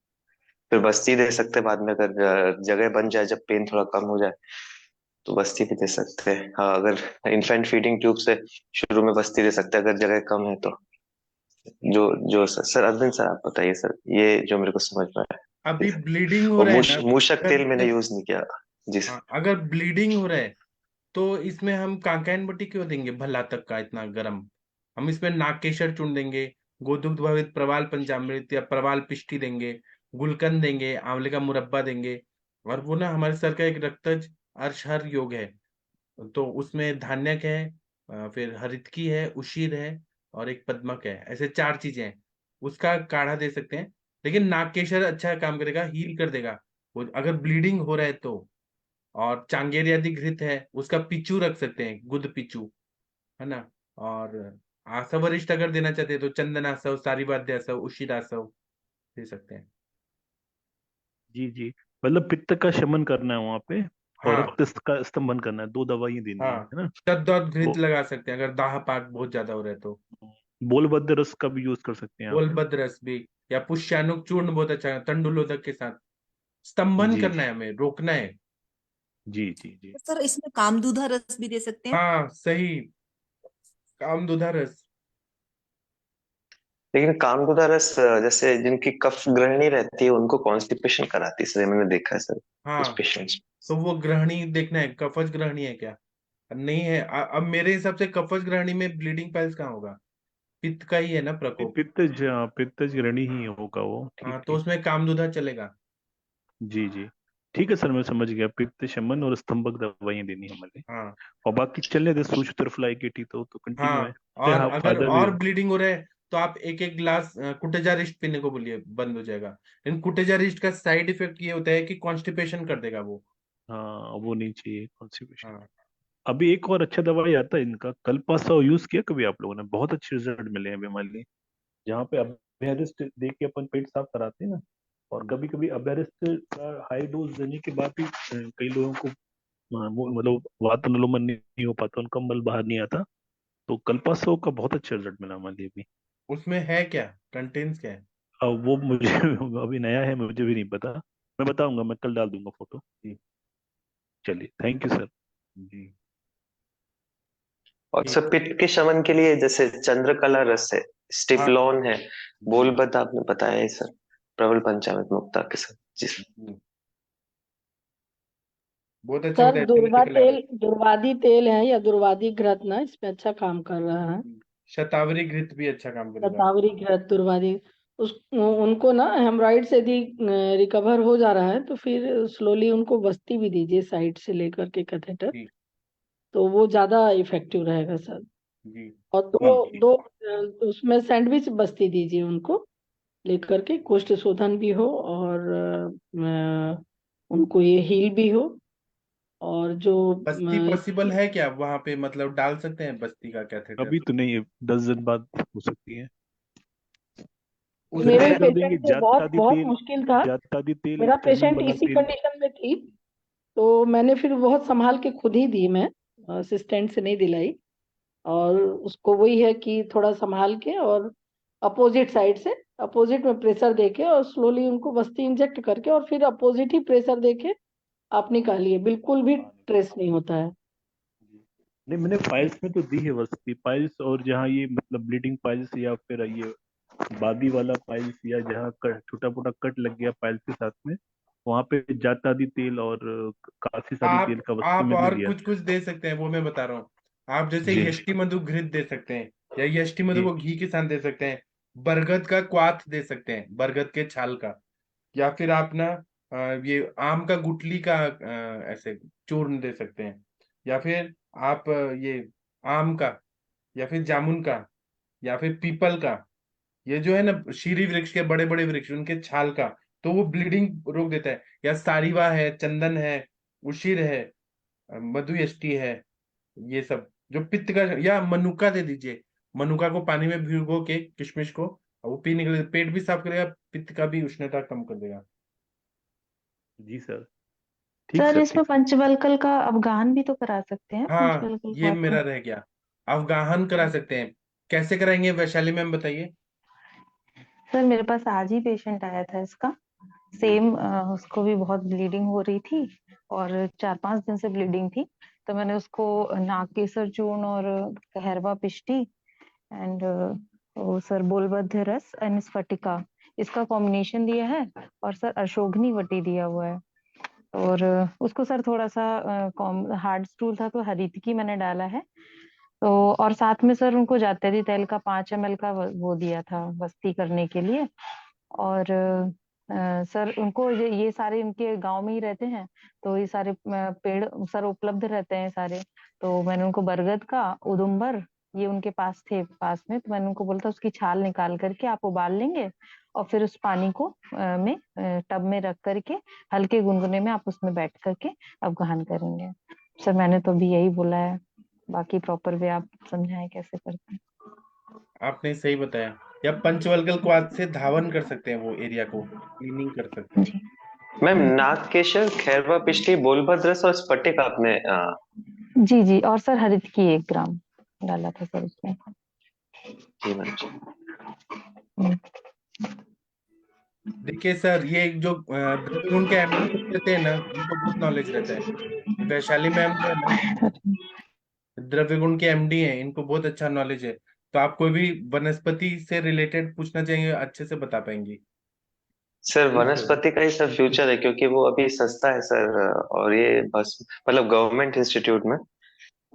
फिर बस्ती दे सकते हैं बाद में, अगर जगह बन जाए, जब पेन थोड़ा कम हो जाए तो बस्ती भी दे सकते हैं। हाँ, अगर इन्फेंट फीडिंग ट्यूब से शुरू में बस्ती दे सकते हैं, अगर जगह कम है तो। जो जो सर अरविंद सर, आप बताइए सर, ये जो मेरे को समझ में आया। अभी ब्लीडिंग हो और रहा है ना, मूषक तेल मैंने अगर यूज नहीं किया जी सर। हाँ, अगर ब्लीडिंग हो रहा है तो इसमें हम कांकायन बट्टी क्यों देंगे भला तक का इतना गर्म? हम इसमें नागकेशर चूर्ण देंगे, गोदुग्ध भावित प्रवाल पंचामृत या प्रवाल पिष्टी देंगे, गुलकंद देंगे, आंवले का मुरब्बा देंगे। और वो ना हमारे सर का एक रक्तज अर्शहर योग है, तो उसमें धान्यक है, फिर हरितकी है, उशीर है, और एक पद्मक है, ऐसे 4 चीजें हैं। उसका काढ़ा दे सकते हैं। लेकिन नागकेशर अच्छा काम करेगा, हील कर देगा वो अगर ब्लीडिंग हो रहा है तो। और चांगेर यदि घृत है, उसका पिचू रख सकते हैं, गुद पिचू, है ना। और आसव वरिष्ठ अगर देना चाहते हैं तो चंदन आसव, सारीवाद्य आसव, उशिर आसव दे सकते हैं। जी जी, मतलब पित्त का शमन करना है वहां पे, और हाँ, रक्त का स्तंभन करना है, 2 दवाइयां देनी हाँ, है ना। शद्दौत घृत वो लगा सकते हैं अगर दाह पाक बहुत ज्यादा हो रहा है तो। बोलबद्ध रस का भी यूज कर सकते हैं यहाँ पे। बोलबद्ध रस भी, या पुष्यानुक चूर्ण बहुत अच्छा है, तंडुलोदक के साथ। स्तंभन जी करना है, हमें रोकना है। जी जी जी। सर इसमें कामदूधा रस भी दे सकते हैं। हाँ, सही, कामदुधा रस। लेकिन कामदुदा रस जैसे जिनकी कफ ग्रहणी रहती है उनको कॉन्स्टिपेशन कराती है, सर मैंने देखा है सर, कुछ हाँ, पेशेंट्स। तो वो ग्रहणी देखना है, कफज ग्रहणी है क्या? नहीं है। अब मेरे हिसाब से कफज ग्रहणी में ब्लीडिंग पाइल्स कहाँ होगा? पित्त का ही है ना प्रकोप। पित्तज, हाँ, पित्तज ऋणी ही होगा वो, ठीक हाँ, तो ठीक। उसमें कामदुधा चलेगा। जी जी, ठीक है सर, मैं समझ गया। पित्त शमन और स्तंभक दवाइयां देनी है हमें। हाँ, और बाकी चलने दे, सूक्ष्म तरफलाई की थी तो कंटिन्यू है। हाँ। अरे और हाँ, अगर फायदा भी और है। ब्लीडिंग हो रहा है तो आप एक एक गिलास कुटेजारिस्ट पीने को बोलिए, बंद हो जाएगा। लेकिन कुटेजारिस्ट का साइड इफेक्ट ये होता है कि कॉन्स्टिपेशन कर देगा वो। हाँ, वो नहीं चाहिए कॉन्स्टिपेशन। हाँ, अभी एक और अच्छा दवाई आता है इनका, कल्पासा, यूज किया कभी आप लोगों ने? बहुत अच्छे रिजल्ट मिले हैं बीमारी में। जहाँ पे अभ्यरिस्ट दे के अपन पेट साफ कराते हैं ना, और कभी कभी अभ्यरिस्ट का हाई डोज देने के बाद भी कई लोगों को वो मतलब वात अनुलोमन नहीं हो पाता, उनका मल बाहर नहीं आता। तो कल्पासो का बहुत अच्छा रिजल्ट मिला हमारे लिए भी। उसमें है क्या, कंटेंट्स क्या है? अब वो मुझे अभी नया है, मुझे भी नहीं पता। मैं बताऊंगा, मैं कल डाल दूंगा फोटो। जी, चलिए, थैंक यू सर। जी, और ठीक। सर पित्त के शमन के लिए जैसे चंद्रकला रस है, हाँ, स्टिफलॉन है, जी, बोलबद्ध आपने बताया है सर, प्रबल पंचामृत मुक्ता के साथ जी सर। जी, बहुत अच्छा सर होता है दुर्वा चंद्रकला रस। तेल, दुर्वादी तेल है या दुर्वादी घृत ना, इसमें अच्छा काम कर रहा है। शतावरी घृत भी अच्छा काम करेगा। शतावरी घृत, दुर्वादी, उस उनको ना हेमराइड से यदि रिकवर हो जा रहा है तो फिर स्लोली उनको बस्ती भी दीजिए साइड से लेकर के कैथेटर, जी, तो वो ज्यादा इफेक्टिव रहेगा सर। जी, और दो जी दो उसमें सैंडविच बस्ती दीजिए उनको, लेकर के कोष्ठ शोधन भी हो और उनको ये हील भी हो। और जो बस्ती पॉसिबल है क्या वहां पे, मतलब डाल सकते हैं बस्ती का कैथेटर? अभी तो नहीं है, 10 दिन बाद हो सकती है। मेरे सजेस्ट उसमें कर पेशेंट देंगे को बहुत जातादी बहुत तेल, मुश्किल था। जातादी तेल, मेरा चंदन पेशेंट बना इसी तेल। कंडीशन में थी, तो मैंने फिर बहुत संभाल के खुद ही दी, मैं असिस्टेंट से नहीं दिलाई। और उसको वही है कि थोड़ा संभाल के और अपोजिट साइड से, अपोजिट में प्रेशर देके और स्लोली उनको बस्ती इंजेक्ट करके और फिर अपोजिट ही प्रेशर देके आप निकालिए, बिल्कुल भी ट्रेस नहीं होता है। नहीं, मैंने पाइल्स में तो दी है वस्तु, पाइल्स, और जहाँ ये मतलब ब्लीडिंग पाइल्स, या फिर ये बादी वाला पाइल्स, या जहाँ छोटा मोटा कट लग गया पाइल्स के साथ में, वहां पे जातादी तेल और काफी सारी तेल का वस्तु आप मैंने और दिया। कुछ कुछ दे सकते हैं, वो मैं बता रहा हूँ। आप जैसे जी यष्टि मधु घृत दे सकते हैं, या यष्टि मधु जी को घी के साथ दे सकते हैं। बरगद का क्वाथ दे सकते हैं, बरगद के छाल का। या फिर आप ना ये आम का गुठली का ऐसे चूर्ण दे सकते हैं। या फिर आप ये आम का, या फिर जामुन का, या फिर पीपल का, ये जो है ना शीरी वृक्ष के बड़े बड़े वृक्ष, उनके छाल का, तो वो ब्लीडिंग रोक देता है। या सारीवा है, चंदन है, उशिर है, मधु यष्टि है, ये सब जो पित्त का, या मनुका दे दीजिए। मनुका को पानी में भिगो के, किशमिश को, और वो पीने के लिए पेट भी साफ करेगा, पित्त का भी उष्णता कम कर देगा। जी सर, ठीक सर सर, इसमें ठीक। पंचवल्कल का अवगाहन भी तो करा सकते हैं, हाँ, पंचवल्कल ये क्वाथ मेरा का। रह गया। अवगाहन करा सकते हैं, कैसे कराएंगे वैशाली मैम, बताइए। सर मेरे पास आज ही पेशेंट आया था इसका, सेम उसको भी बहुत ब्लीडिंग हो रही थी और 4-5 दिन से ब्लीडिंग थी। तो मैंने उसको नाक केसर चूर्ण और कहरवा पिष्टी एंड वो सर बोलबद्ध रस एंड स्फटिका, इसका कॉम्बिनेशन दिया है। और सर अशोभनी वटी दिया हुआ है। और उसको सर थोड़ा सा हार्ड स्टूल था तो हरितकी मैंने डाला है। तो और साथ में सर उनको जात्यदी तेल का 5 ml का वो दिया था वस्ती करने के लिए। और सर उनको ये सारे इनके गांव में ही रहते हैं, तो ये सारे पेड़ सर उपलब्ध रहते हैं सारे। तो मैंने उनको बरगद का, उदुम्बर, ये उनके पास थे पास में, तो मैंने उनको बोला था उसकी छाल निकाल करके आप उबाल लेंगे और फिर उस पानी को टब में रख करके हल्के गुनगुने में आप उसमें बैठ करके अवगाहन करेंगे। सर मैंने तो भी यही बोला है, बाकी प्रॉपर वे आप समझाएं कैसे करते हैं। आपने सही बताया। या पंचवल्कल क्वाथ से धावन कर सकते हैं, वो एरिया को क्लीनिंग कर सकते हैं। जी मैम नाग केशर, खैरवा पिष्टी, बोलबद्ध रस और स्फटिक आपने जी जी, और सर हरित की 1 ग्राम डाला था सर उसमें। जी मैम जी। हम्म, देखिए सर, ये जो द्रव्य गुण के एमडी रहते हैं ना, इनको बहुत नॉलेज रहता है। वैशाली मैम जो है ना, द्रव्य गुण के एमडी हैं, इनको बहुत अच्छा नॉलेज है। तो आप कोई भी वनस्पति से रिलेटेड पूछना चाहेंगे, अच्छे से बता पाएंगी। सर वनस्पति का ही सर फ्यूचर है, क्योंकि वो अभी सस्ता है सर, और ये बस मतलब गवर्नमेंट इंस्टीट्यूट में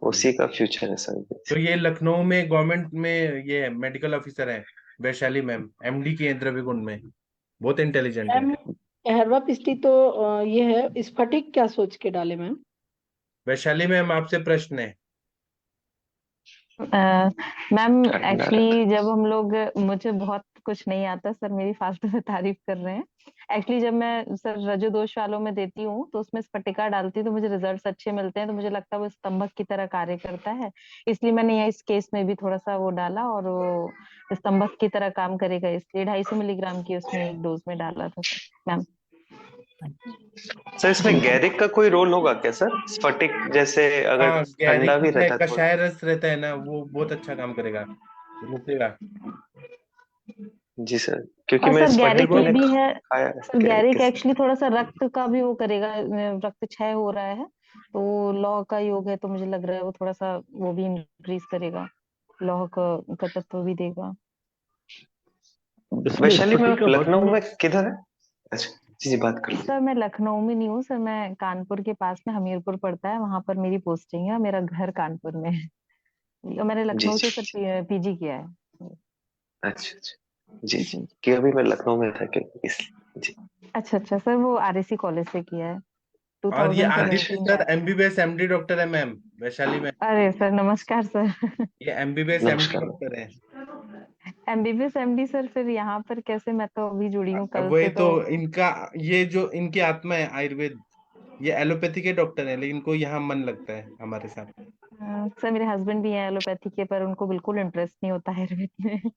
उसी का फ्यूचर है सर। तो ये लखनऊ में गवर्नमेंट में ये मेडिकल ऑफिसर है, वैशाली मैम, एमडी की है द्रव्य गुण में, बहुत इंटेलिजेंट है। मैम कहरवा पिष्टी तो ये है, स्फटिक क्या सोच के डाले मैम? वैशाली मैम, आपसे प्रश्न है। मैम एक्चुअली जब हम लोग, मुझे बहुत कुछ नहीं आता सर, मेरी फालतू में तारीफ कर रहे हैं। एक्चुअली जब मैं सर रजो दोष वालों में देती हूँ तो उसमें स्फटिका डालती हूँ तो मुझे रिजल्ट्स अच्छे मिलते हैं, तो मुझे लगता है वो स्तंभक की तरह कार्य करता है। इसलिए मैंने यहाँ इस केस में भी थोड़ा सा वो डाला और वो स्तंभक की तरह काम करेगा, इसलिए 250 मिलीग्राम की उसमें एक डोज में डाला था सर मैम। सर इसमें गैरिक का कोई रोल होगा क्या सर? स्फटिक जैसे अगर हाँ, ठंडा गैरिक भी है, रहता है थोड़ा। कषाय रस रहता है ना, वो बहुत अच्छा काम करेगा, रुकेगा। जी सर, क्योंकि और मैं सर स्फटिक गैरिक ये मैंने भी है, खाया है सर गैरिक के गैरिक साथ। एक्चुअली थोड़ा सा रक्त का भी वो करेगा, रक्त क्षय हो रहा है तो लौह का योग है, तो मुझे लग रहा है वो थोड़ा सा वो भी इंक्रीज करेगा, लौह का तत्व भी देगा। इसमें वैशाली में स्फटिका लखनऊ वर्क। में किधर है? अच्छा जी जी, बात कर लीजिए। सर मैं लखनऊ में नहीं हूँ सर, मैं कानपुर के पास में हमीरपुर पड़ता है, वहां पर मेरी पोस्टिंग है, मेरा घर कानपुर में है। और मैंने जी लखनऊ जी, से सर पीजी किया है। अच्छा अच्छा, जी जी, जी कि अभी मैं लखनऊ में था क्योंकि इसलिए जी। अच्छा अच्छा सर, वो आरएसी कॉलेज से किया है और ये Aditya 2017 sir batch. MBBS MD doctor है मैम, वैशाली में। अरे सर नमस्कार सर। ये एमबीबीएस एमडी नमस्कार। डॉक्टर है। एमबीबीएस एमडी सर, फिर यहाँ पर कैसे? मैं तो अभी जुड़ी हूँ कल वही से तो, तो। इनका ये जो इनकी आत्मा है आयुर्वेद, ये एलोपैथी के डॉक्टर है, लेकिन इनको यहाँ मन लगता है हमारे साथ। सर मेरे हस्बैंड भी हैं एलोपैथी के, पर उनको बिल्कुल इंटरेस्ट नहीं होता है आयुर्वेद में।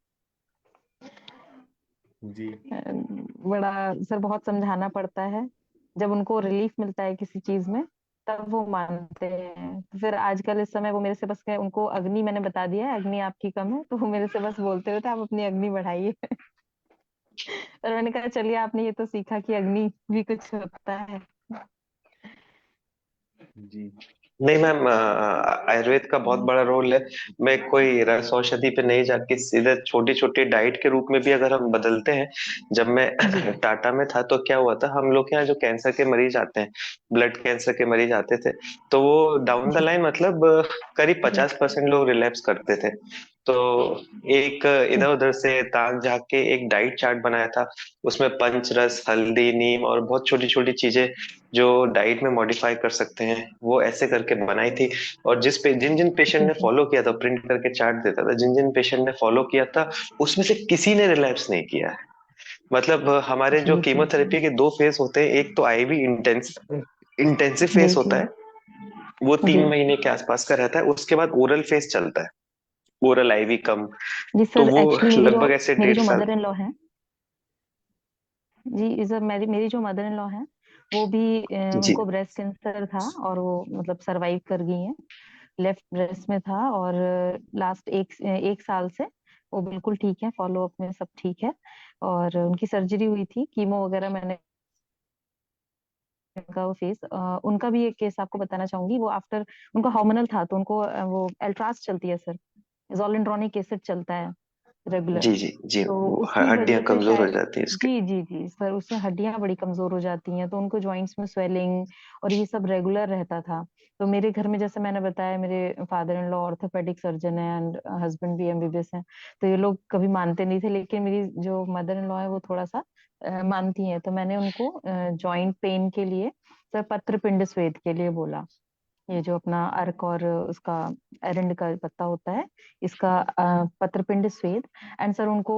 जी। बड़ा सर बहुत समझाना पड़ता है, जब उनको रिलीफ मिलता है किसी चीज में तब वो मानते हैं। तो फिर आजकल इस समय वो मेरे से बस उनको अग्नि मैंने बता दिया है, अग्नि आपकी कम है, तो वो मेरे से बस बोलते रहते हैं आप अपनी अग्नि बढ़ाइए। पर मैंने कहा चलिए, आपने ये तो सीखा कि अग्नि भी कुछ होता है। जी। नहीं मैम, आयुर्वेद का बहुत बड़ा रोल है। मैं कोई रस औषधि पे नहीं जाके सीधे छोटी छोटी डाइट के रूप में भी अगर हम बदलते हैं। जब मैं जी टाटा में था तो क्या हुआ था, हम लोग के यहाँ जो कैंसर के मरीज आते हैं, ब्लड कैंसर के मरीज आते थे, तो वो डाउन द जी लाइन मतलब करीब 50% लोग रिलैप्स करते थे। तो एक इधर उधर से ताक झाक के एक डाइट चार्ट बनाया था। उसमें पंचरस, हल्दी, नीम और बहुत छोटी छोटी चीजें जो डाइट में मॉडिफाई कर सकते हैं, वो ऐसे करके बनाई थी। और जिन जिन पेशेंट जी ने जी फॉलो किया था, प्रिंट करके चार्ट देता था, जिन जिन पेशेंट ने फॉलो किया था उसमें से किसी ने रिलैप्स नहीं किया है। मतलब हमारे जो जी जी जी कीमोथेरेपी के 2 फेज होते हैं, एक तो आईवी इंटेंसिव जी फेज होता जी है, वो जी 3 महीने के आसपास का रहता है, उसके बाद ओरल फेज चलता है, ओरल आईवी कम। जी तो सर, वो एक्चुअली लगभग ऐसे मेरी 1.5 साल। मदर इन लॉ है। जी सर, मेरी मेरी जो मदर इन लॉ है वो भी जी उनको ब्रेस्ट कैंसर था और वो मतलब सरवाइव कर गई हैं। लेफ्ट ब्रेस्ट में था और लास्ट एक साल से वो बिल्कुल ठीक है, फॉलो अप में सब ठीक है। और उनकी सर्जरी हुई थी, कीमो वगैरह मैंने उनका वो फेस उनका भी एक केस आपको बताना चाहूंगी। वो आफ्टर उनका हार्मोनल था तो उनको वो एल्ट्रास चलती है सर, जोलिड्रोनिक एसिड चलता है रेगुलर। जी जी जी, तो वो उसकी वजह हड्डियां से कमजोर हो शायद, जाती है उसके। जी जी जी सर, उससे हड्डियां बड़ी कमजोर हो जाती हैं तो उनको जॉइंट्स में स्वेलिंग और ये सब रेगुलर रहता था। तो मेरे घर में जैसे मैंने बताया, मेरे father in law orthopaedic surgeon है एंड हस्बैंड भी एमबीबीएस हैं। तो ये लोग कभी मानते नहीं थे, लेकिन मेरी जो मदर इन लॉ है वो थोड़ा सा मानती हैं। तो मैंने उनको जॉइंट पेन के लिए सर पत्रपिंड स्वेद के लिए बोला। ये जो अपना अर्क और उसका एरंड का पत्ता होता है, इसका पत्रपिंड स्वेद। एंड सर उनको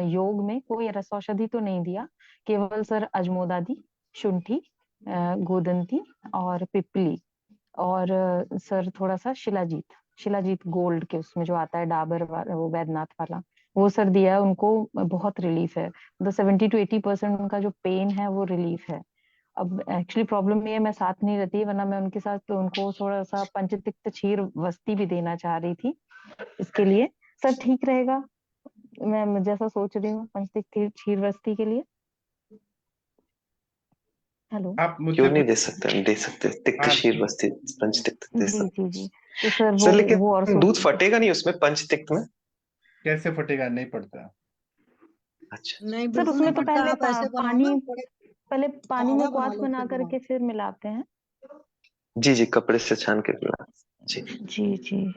योग में कोई रस औषधि तो नहीं दिया, केवल सर अजमोदादी, शुंठी, गोदंती और पिपली और सर थोड़ा सा शिलाजीत, शिलाजीत गोल्ड के उसमें जो आता है डाबर वाला, वो वैद्यनाथ वाला, वो सर दिया है उनको। बहुत रिलीफ है, मतलब 70 to 80% उनका जो पेन है वो रिलीफ है। अब एक्चुअली प्रॉब्लम ये है, मैं साथ नहीं रहती, वरना मैं उनके साथ तो उनको थोड़ा सा पंचतिक्त क्षीर वस्ती भी देना चाह रही थी इसके लिए। सर ठीक रहेगा, मैं जैसा सोच रही हूँ पंचतिक्त क्षीर वस्ती के लिए। हेलो। आप क्यों मुझसे नहीं कुछ दे सकते, हम दे सकते हैं, तिक्त हाँ शीर वस्ती, पंचतिक्त दे जी सकते जी जी। तो सर हैं। वो सर वो और लेकिन सोच दूध रही थी। फटेगा नहीं उसमें, पंचतिक्त में? कैसे फटेगा, नहीं पड़ता। अच्छा। नहीं सर बिल्कुल नहीं उसमें तो फटता, पहले आप ऐसे बनाओ ना, पानी, थोड़े पहले पानी में गाढ़ा बना क्वाथ लो बना फिर बनाओ। करके फिर मिलाते हैं। जी जी, कपड़े से छान के पिला। जी। जी जी।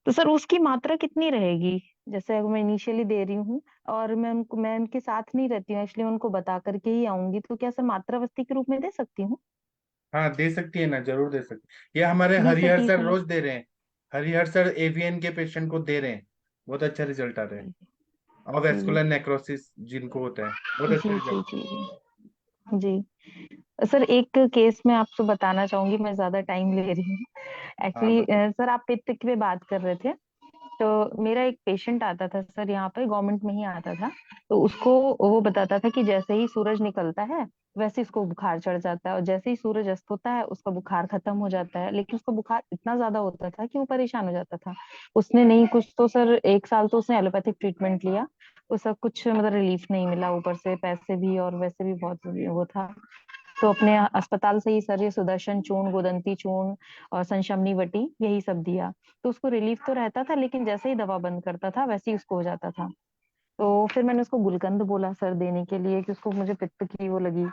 तो सर उसकी मात्रा कितनी रहेगी? जैसे अगर मैं इनिशियली दे रही हूँ और मैं उनके साथ नहीं रहती हूँ, एक्चुअली मैं उनको बता करके ही आऊंगी, तो क्या सर मात्रा वस्ती के रूप में दे सकती हूँ? हाँ दे सकती है ना, जरूर दे सकती। ये हमारे बीस से हरिहर तीस सर मिनट रोज दे रहे हैं। हरिहर सर एवीएन के पेशेंट को दे रहे हैं, बहुत अच्छा रिजल्ट आ रहा है। और जी वेस्कुलर नेक्रोसिस जिनको होता है, बहुत अच्छा जी जी रिजल्ट। जी जी जी। सर एक केस मैं आपको बताना चाहूंगी, मैं ज्यादा टाइम ले रही हूँ हाँ एक्चुअली। बताइए। सर आप पित्त पे बात कर रहे थे, तो मेरा एक पेशेंट आता था सर, यहाँ पे गवर्नमेंट में ही आता था। तो उसको वो बताता था कि जैसे ही सूरज निकलता है वैसे इसको बुखार चढ़ जाता है, और जैसे ही सूरज अस्त होता है उसका बुखार खत्म हो जाता है। लेकिन उसका बुखार इतना ज्यादा होता था कि वो परेशान हो जाता था। उसने नहीं कुछ तो सर 1 साल तो उसने एलोपैथिक ट्रीटमेंट लिया, उसका कुछ मतलब रिलीफ नहीं मिला, ऊपर से पैसे भी और वैसे भी बहुत वो था। तो अपने अस्पताल से ही सर ये सुदर्शन चूर्ण, गोदंती चूर्ण और संशमनी वटी यही सब दिया। तो उसको रिलीफ तो रहता था, लेकिन जैसे ही दवा बंद करता था वैसे ही उसको हो जाता था। तो फिर मैंने उसको गुलकंद बोला सर देने के लिए, कि उसको मुझे पित्त की वो लगी।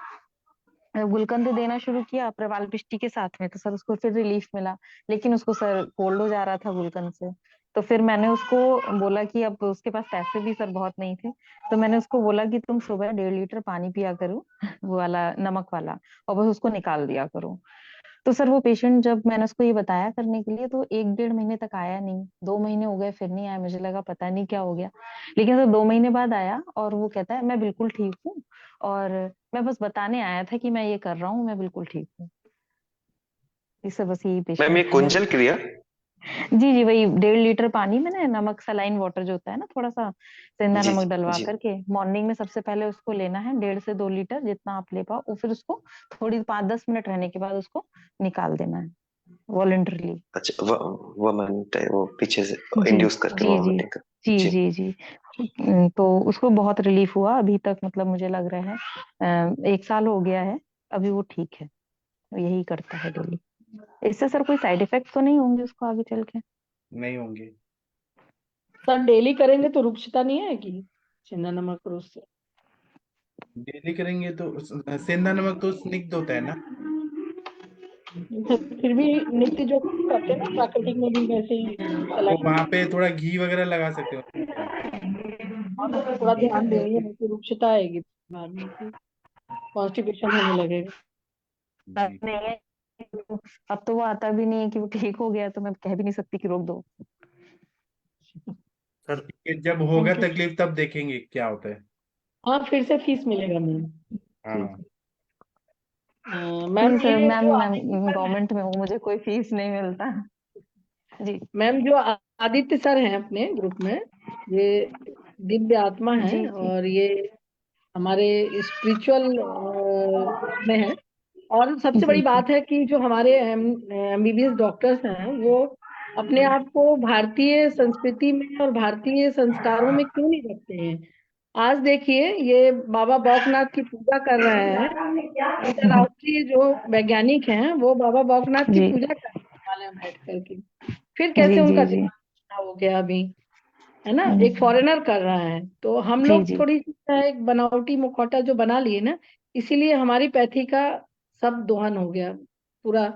गुलकंद देना शुरू किया प्रवाल पिष्टी के साथ में, तो सर उसको फिर रिलीफ मिला। लेकिन उसको सर कोल्ड हो जा रहा था गुलकंद से। तो फिर मैंने उसको बोला कि अब उसके पास पैसे भी सर बहुत नहीं थे, तो मैंने उसको बोला कि तुम सुबह 1.5 लीटर पानी पिया करो वो वाला नमक वाला, और बस उसको निकाल दिया करो। तो सर वो पेशेंट, जब मैंने उसको ये बताया करने के लिए, तो 1 डेढ़ महीने तक आया नहीं, 2 महीने हो गए फिर नहीं आया। मुझे लगा पता नहीं क्या हो गया, लेकिन सर 2 महीने बाद आया और वो कहता है मैं बिल्कुल ठीक हूँ, और मैं बस बताने आया था कि मैं ये कर रहा हूँ, मैं बिल्कुल ठीक हूँ। इससे बस यही मैम, पेशेंट ये था मेरा। कुंजल क्रिया? जी जी, वही 1.5 लीटर पानी में ना नमक, सलाइन वाटर जो होता है ना, थोड़ा सा सेंधा जी नमक डलवा जी। करके मॉर्निंग में सबसे पहले उसको लेना है, 1.5 से 2 लीटर जितना आप ले पाओ, और फिर उसको थोड़ी 5-10 मिनट रहने के बाद उसको निकाल देना है वॉलंटरली। अच्छा, वोमिट वो पीछे से जी इंड्यूस करके जी जी वोमिटिंग कर। जी जी। जी जी। तो उसको बहुत रिलीफ हुआ अभी तक, मतलब मुझे लग रहा है 1 साल हो गया है, अभी वो ठीक है, वो यही करता है डेली। इससे सर कोई साइड इफेक्ट तो नहीं होंगे उसको आगे चल के? नहीं होंगे। सर डेली करेंगे तो रुक्षता नहीं आएगी सेंधा नमक रोज से? डेली करेंगे तो सेंधा नमक तो स्निग्ध होता है ना। फिर भी नित्य जो करते हैं ना प्राकृतिक में भी वैसे ही तो सलाइन। वहां पे थोड़ा घी वगैरह लगा सकते हो, उसमें क्या है। हाँ तो थोड़ा ध्यान देंगे, नहीं तो रुक्षता आएगी बाद में, कॉन्स्टिपेशन होने लगेगा। जी। नहीं है, अब तो वो आता भी नहीं है कि वो ठीक हो गया, तो मैं कह भी नहीं सकती कि रोक दो। सर ये जब होगा थैंक यू। तकलीफ तब देखेंगे क्या होता है। हाँ फिर से फीस मिलेगा मैम। जी हाँ। मैम नहीं सर, ये मैम जो मैं आदित्य सर हैं, गवर्नमेंट में हूँ, मुझे कोई फीस नहीं मिलता। जी मैम जो आदित्य सर हैं अपने ग्रुप में, ये दिव्य आत्मा है जी जी और ये हमारे स्पिरिचुअल में है। और सबसे जी बड़ी जी बात है कि जो हमारे एमबीबीएस डॉक्टर्स हैं वो अपने आप को भारतीय संस्कृति में और भारतीय संस्कारों में क्यों नहीं रखते हैं। आज देखिए ये बाबा बौकनाथ की पूजा कर रहे हैं, अंतरराष्ट्रीय जो वैज्ञानिक हैं वो बाबा बौकनाथ की जी पूजा कर रहे हैं हिमालय में बैठ करके। फिर कैसे जी उनका जी जी दिमाग हो गया अभी, है ना, एक हम्म, फॉरेनर कर रहा है। तो हम जी लोग जी थोड़ी सी क्या है, एक बनावटी मुखौटा जो बना लिए ना, इसीलिए हमारी पैथी का सब दोहन हो गया पूरा,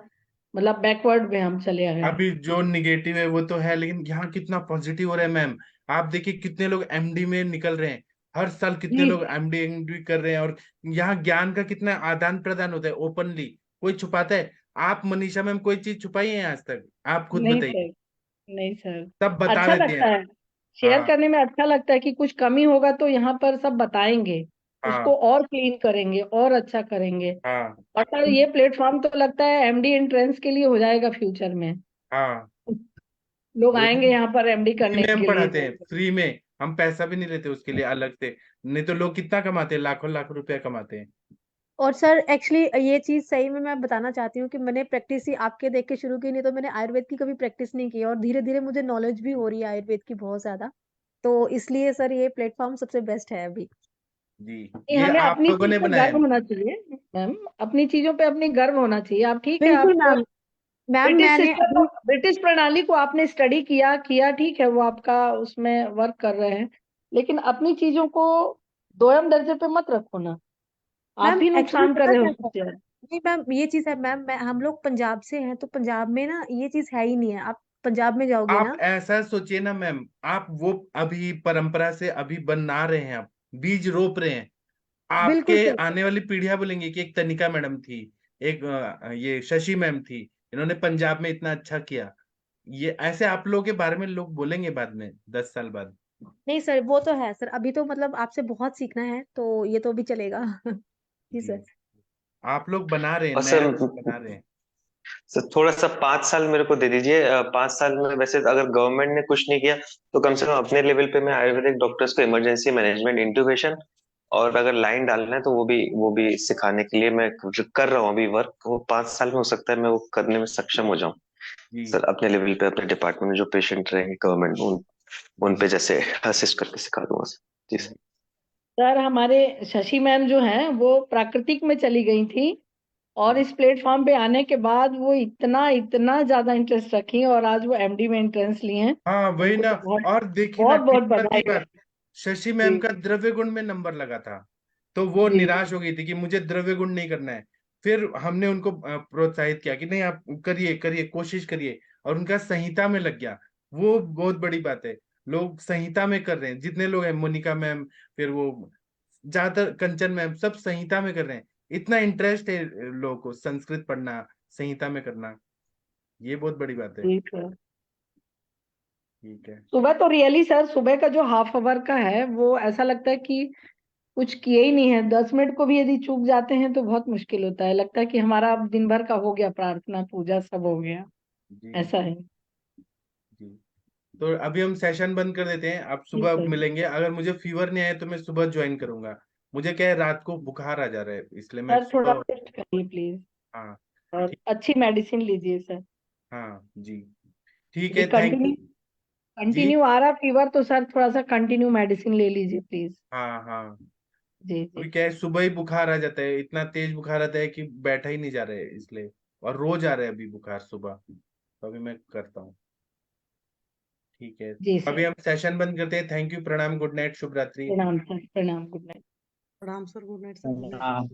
मतलब बैकवर्ड में हम चले आए हैं। अभी जो निगेटिव है वो तो है, लेकिन यहाँ कितना पॉजिटिव हो रहा है मैम। आप देखिए कितने लोग एमडी में निकल रहे हैं, हर साल कितने जी लोग एमडी कर रहे हैं, और यहाँ ज्ञान का कितना आदान प्रदान होता है ओपनली, कोई छुपाता है? आप मनीषा मैम कोई चीज छुपाई है आज तक? आप खुद नहीं बताइए। सर, नहीं सर, सब बता अच्छा देती लगता हैं। है, शेयर हाँ करने में अच्छा लगता है कि कुछ कमी होगा तो यहाँ पर सब बताएंगे, उसको हाँ और क्लीन करेंगे और अच्छा करेंगे। हाँ और सर ये प्लेटफॉर्म तो लगता है एमडी एंट्रेंस के लिए हो जाएगा फ्यूचर में, हाँ। लोग वही आएंगे यहाँ पर एमडी फ्री करने में हम के लिए। पढ़ाते हैं, फ्री में, हम पैसा भी नहीं लेते उसके लिए अलग से। नहीं तो लोग कितना कमाते हैं, लाखों लाख रुपया कमाते हैं। और सर एक्चुअली ये चीज सही में मैं बताना चाहती हूँ कि मैंने प्रैक्टिस ही आपके देख के शुरू की, नहीं तो मैंने आयुर्वेद की कभी प्रैक्टिस नहीं की, और धीरे धीरे मुझे नॉलेज भी हो रही है आयुर्वेद की बहुत ज्यादा। तो इसलिए सर ये प्लेटफॉर्म सबसे बेस्ट है अभी। जी, नहीं, ये हमें आप अपनी लोगों चीज ने पे बनाया गर्व है। होना चाहिए मैम, अपनी चीजों पे अपनी गर्व होना चाहिए। आप ठीक है, बिल्कुल आप मैम। मैम ब्रिटिश मैंने सिस्टम, अभी ब्रिटिश प्रणाली को आपने स्टडी किया किया, ठीक है, वो आपका उसमें वर्क कर रहे हैं, लेकिन अपनी चीजों को दोयम दर्जे पे मत रखो ना, आप मैम ही एक्चुअली नुकसान कर पता रहे हो क्या है, उससे। नहीं मैम ये चीज है मैम, मैं हम लोग पंजाब से हैं, तो पंजाब में ना ये चीज है ही नहीं है। आप पंजाब में जाओगे आप ना। ऐसा सोचिए ना मैम, आप वो अभी परंपरा से अभी बना रहे हैं, आप बीज रोप रहे हैं। बिल्कुल आपके सर। आने वाली पीढ़ियां बोलेंगी कि एक तनिका मैडम थी, एक ये शशि मैम थी, इन्होंने पंजाब में इतना अच्छा किया। ये ऐसे आप लोगों के बारे में लोग बोलेंगे बाद में, 10 साल बाद। नहीं सर वो तो है सर, अभी तो मतलब आपसे बहुत सीखना है, तो ये तो भी चलेगा। जी जी, सर। आप लोग बना रहे हैं, और नया सर बना रहे हैं। सर थोड़ा सा 5 साल मेरे को दे दीजिए। 5 साल में वैसे अगर गवर्नमेंट ने कुछ नहीं किया तो कम से कम अपने लेवल पे मैं आयुर्वेदिक डॉक्टर्स को इमरजेंसी मैनेजमेंट, इंट्यूबेशन, और अगर लाइन डालना है तो वो भी सिखाने के लिए मैं कर रहा हूँ अभी वर्क। वो 5 साल में हो सकता है मैं वो करने में सक्षम हो जाऊं जी सर, अपने लेवल पे अपने डिपार्टमेंट में जो पेशेंट रहेंगे गवर्नमेंट, उन जी पे जैसे असिस्ट करके सिखा दूंगा सर। जी सर। जी। सर हमारे शशि मैम जो हैं वो प्राकृतिक में चली गई थी, और इस प्लेटफॉर्म पे आने के बाद वो इतना इतना ज्यादा इंटरेस्ट रखी और आज वो एमडी में एंट्रेंस लिए हैं। हाँ वही उनको ना। तो बहुत और देखिए ना बहुत बहुत कितना की बधाई है। बात, शशि मैम जी का द्रव्य गुण में नंबर लगा था, तो वो जी निराश हो गई थी कि मुझे द्रव्य गुण नहीं करना है। फिर हमने उनको प्रोत्साहित किया कि नहीं आप करिए करिए, कोशिश करिए, और उनका संहिता में लग गया। वो बहुत बड़ी बात है, लोग संहिता में कर रहे हैं, जितने लोग हैं, मोनिका मैम, फिर वो ज्यादातर कंचन मैम, सब संहिता में कर रहे हैं। इतना इंटरेस्ट है लोगों को संस्कृत पढ़ना, संहिता में करना, ये बहुत बड़ी बात है। ठीक है। ठीक है। सुबह तो रियली सर, सुबह का जो हाफ आवर का है वो ऐसा लगता है कि कुछ किए ही नहीं है। 10 मिनट को भी यदि चूक जाते हैं तो बहुत मुश्किल होता है, लगता है कि हमारा अब दिन भर का हो गया, प्रार्थना पूजा सब हो गया, जी ऐसा है। जी। तो अभी हम सेशन बंद कर देते हैं, आप ठीक सुबह है मिलेंगे। अगर मुझे फीवर नहीं आया तो मैं सुबह ज्वाइन करूंगा। मुझे क्या है, रात को बुखार आ जा रहा है, इसलिए मैं सर, थोड़ा सुबह। रेस्ट करिए प्लीज, हाँ और ठीक। अच्छी मेडिसिन लीजिए सर। हाँ जी, ठीक यदि है, थैंक कंटिन्यू यू। जी कंटिन्यू आ रहा फीवर तो सर थोड़ा सा कंटिन्यू मेडिसिन ले लीजिए प्लीज। हाँ हाँ। जी जी। अभी क्या है, सुबह ही बुखार आ जाता है, इतना तेज बुखार आता है कि बैठा ही नहीं जा रहा है, इसलिए। और रोज आ रहा है अभी बुखार सुबह, तो अभी मैं करता हूँ। ठीक है, जी अभी सर। हम सेशन बंद करते हैं। थैंक यू, प्रणाम, गुड नाइट, शुभ रात्रि। प्रणाम सर, प्रणाम, गुड नाइट। प्रणाम सर, गुड नाइट सर।